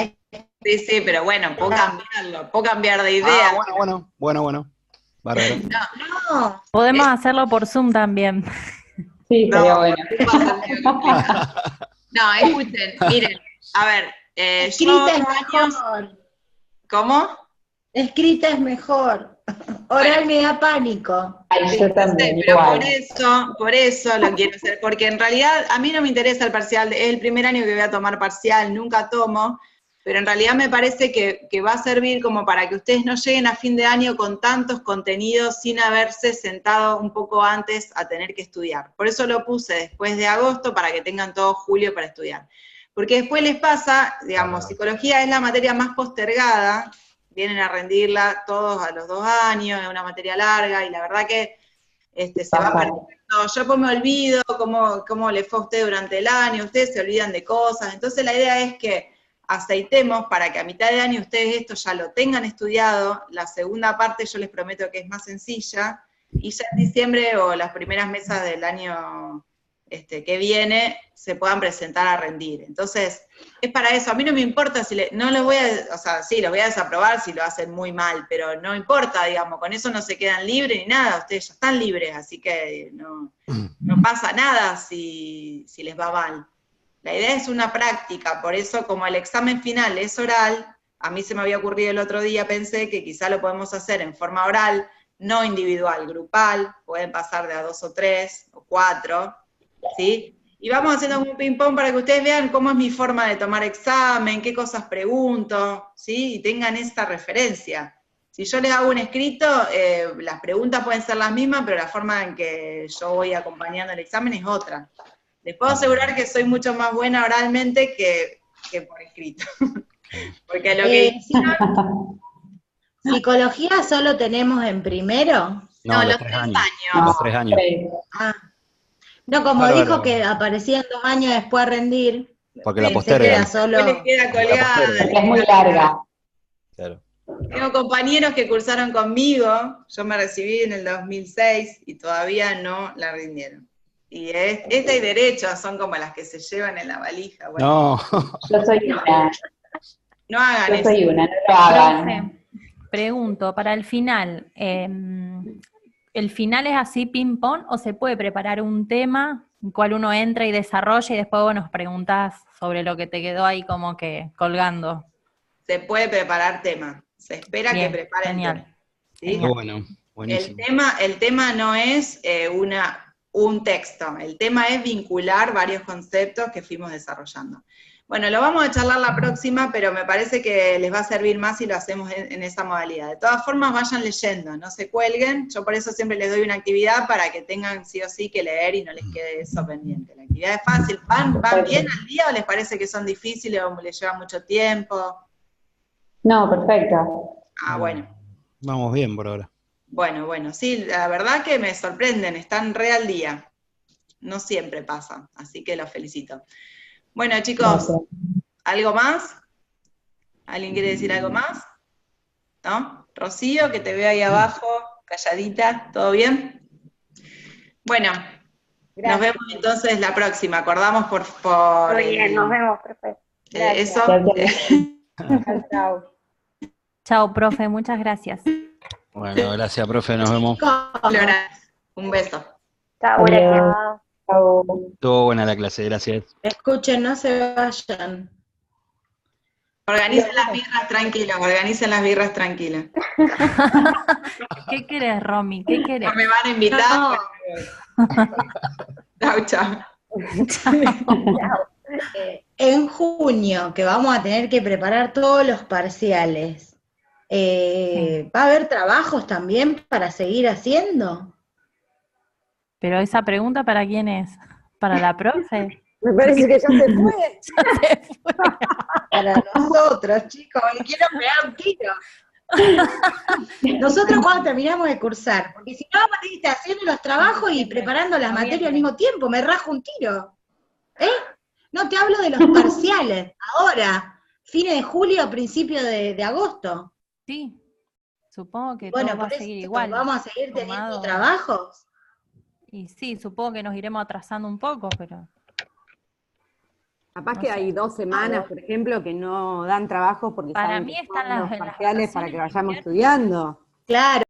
Sí, pero bueno, puedo cambiarlo, puedo cambiar de idea. Bueno. Bárbaro. No, Podemos hacerlo por Zoom también. Sí, sería bueno. No, escuchen, miren, a ver, Escrita es mejor. ¿Cómo? Escrita es mejor. Oral me da pánico. Ay, yo también, Pero igual. por eso lo quiero hacer, porque en realidad a mí no me interesa el parcial, es el primer año que voy a tomar parcial, nunca tomo, pero en realidad me parece que va a servir como para que ustedes no lleguen a fin de año con tantos contenidos sin haberse sentado un poco antes a tener que estudiar. Por eso lo puse después de agosto, para que tengan todo julio para estudiar. Porque después les pasa, digamos, psicología es la materia más postergada, vienen a rendirla todos a los 2 años, es una materia larga, y la verdad que se va perdiendo. Yo pues me olvido cómo le fue a usted durante el año, ustedes se olvidan de cosas, entonces la idea es que aceitemos para que a mitad de año ustedes esto ya lo tengan estudiado, la segunda parte yo les prometo que es más sencilla, y ya en diciembre o las primeras mesas del año que viene se puedan presentar a rendir. Entonces, es para eso. A mí no me importa si no los voy a, o sea, sí, los voy a desaprobar si lo hacen muy mal, pero no importa, digamos, con eso no se quedan libres ni nada, ustedes ya están libres, así que no pasa nada si les va mal. La idea es una práctica, por eso como el examen final es oral, a mí se me había ocurrido el otro día, pensé que quizá lo podemos hacer en forma oral, no individual, grupal, pueden pasar de a 2 o 3 o 4, ¿sí? Y vamos haciendo un ping-pong para que ustedes vean cómo es mi forma de tomar examen, qué cosas pregunto, ¿sí? Y tengan esta referencia. Si yo les hago un escrito, las preguntas pueden ser las mismas, pero la forma en que yo voy acompañando el examen es otra. Les puedo asegurar que soy mucho más buena oralmente que por escrito. Porque lo que hicieron... ¿Psicología solo tenemos en primero? No, los 3 años. Los 3 años. No, como Bárbaro. dijo que aparecían 2 años después a rendir. Porque la se postergan. queda solo. Les queda colgada. Porque es muy larga. Claro. Tengo compañeros que cursaron conmigo, yo me recibí en el 2006 y todavía no la rindieron. Y esta y derecho son como las que se llevan en la valija. Bueno, No. Yo soy una. no hagan Yo eso. soy una, no lo hagan. Profe, pregunto, para el final, ¿el final es así ping-pong o se puede preparar un tema en el cual uno entra y desarrolla y después vos nos preguntás sobre lo que te quedó ahí como que colgando? Se puede preparar tema, se espera Bien, que preparen genial. tema. ¿Sí? Qué bueno, buenísimo. El tema no es un texto, el tema es vincular varios conceptos que fuimos desarrollando. Bueno, lo vamos a charlar la próxima, pero me parece que les va a servir más si lo hacemos en esa modalidad. De todas formas, vayan leyendo, no se cuelguen. Yo por eso siempre les doy una actividad para que tengan sí o sí que leer y no les quede eso pendiente. La actividad es fácil. ¿Van bien al día o les parece que son difíciles o les lleva mucho tiempo? No, perfecto. Ah, bueno. Vamos bien por ahora. Bueno, sí, la verdad que me sorprenden, están re al día. No siempre pasa, así que los felicito. Bueno, chicos, Gracias. ¿algo más? ¿Alguien quiere decir algo más? ¿No? Rocío, que te veo ahí abajo, calladita, ¿todo bien? Bueno, nos vemos entonces la próxima, acordamos por Muy bien, nos vemos, perfecto. eso. Gracias. Chao. Chao, profe, muchas gracias. Bueno, gracias, profe, nos vemos. Flora, un beso. Chao, Adiós. gracias. Chau. Estuvo buena la clase, gracias. Escuchen, no se vayan. Organicen las birras tranquilas, organicen las birras tranquilas. ¿Qué querés, Romy? ¿Qué querés? No me van a invitar. Chau, chau. En junio, que vamos a tener que preparar todos los parciales, ¿va a haber trabajos también para seguir haciendo? Pero esa pregunta, ¿para quién es? ¿Para la profe? Me parece que ya se fue. Ya se fue. Para nosotros, chicos, le quiero pegar un tiro. Nosotros cuando terminamos de cursar, porque si no, viste, haciendo los trabajos y preparando las materias al mismo tiempo, me rajo un tiro. No te hablo de los parciales, ahora, fines de julio, principio de agosto. Sí, supongo que Bueno, todo va a por seguir eso igual. vamos a seguir teniendo Tomado. trabajos. Y sí, supongo que nos iremos atrasando un poco, pero Capaz No que sé. hay 2 semanas, por ejemplo, que no dan trabajo porque Para saben mí que están son los en las parciales para que vacaciones de vayamos invierno. estudiando. Claro,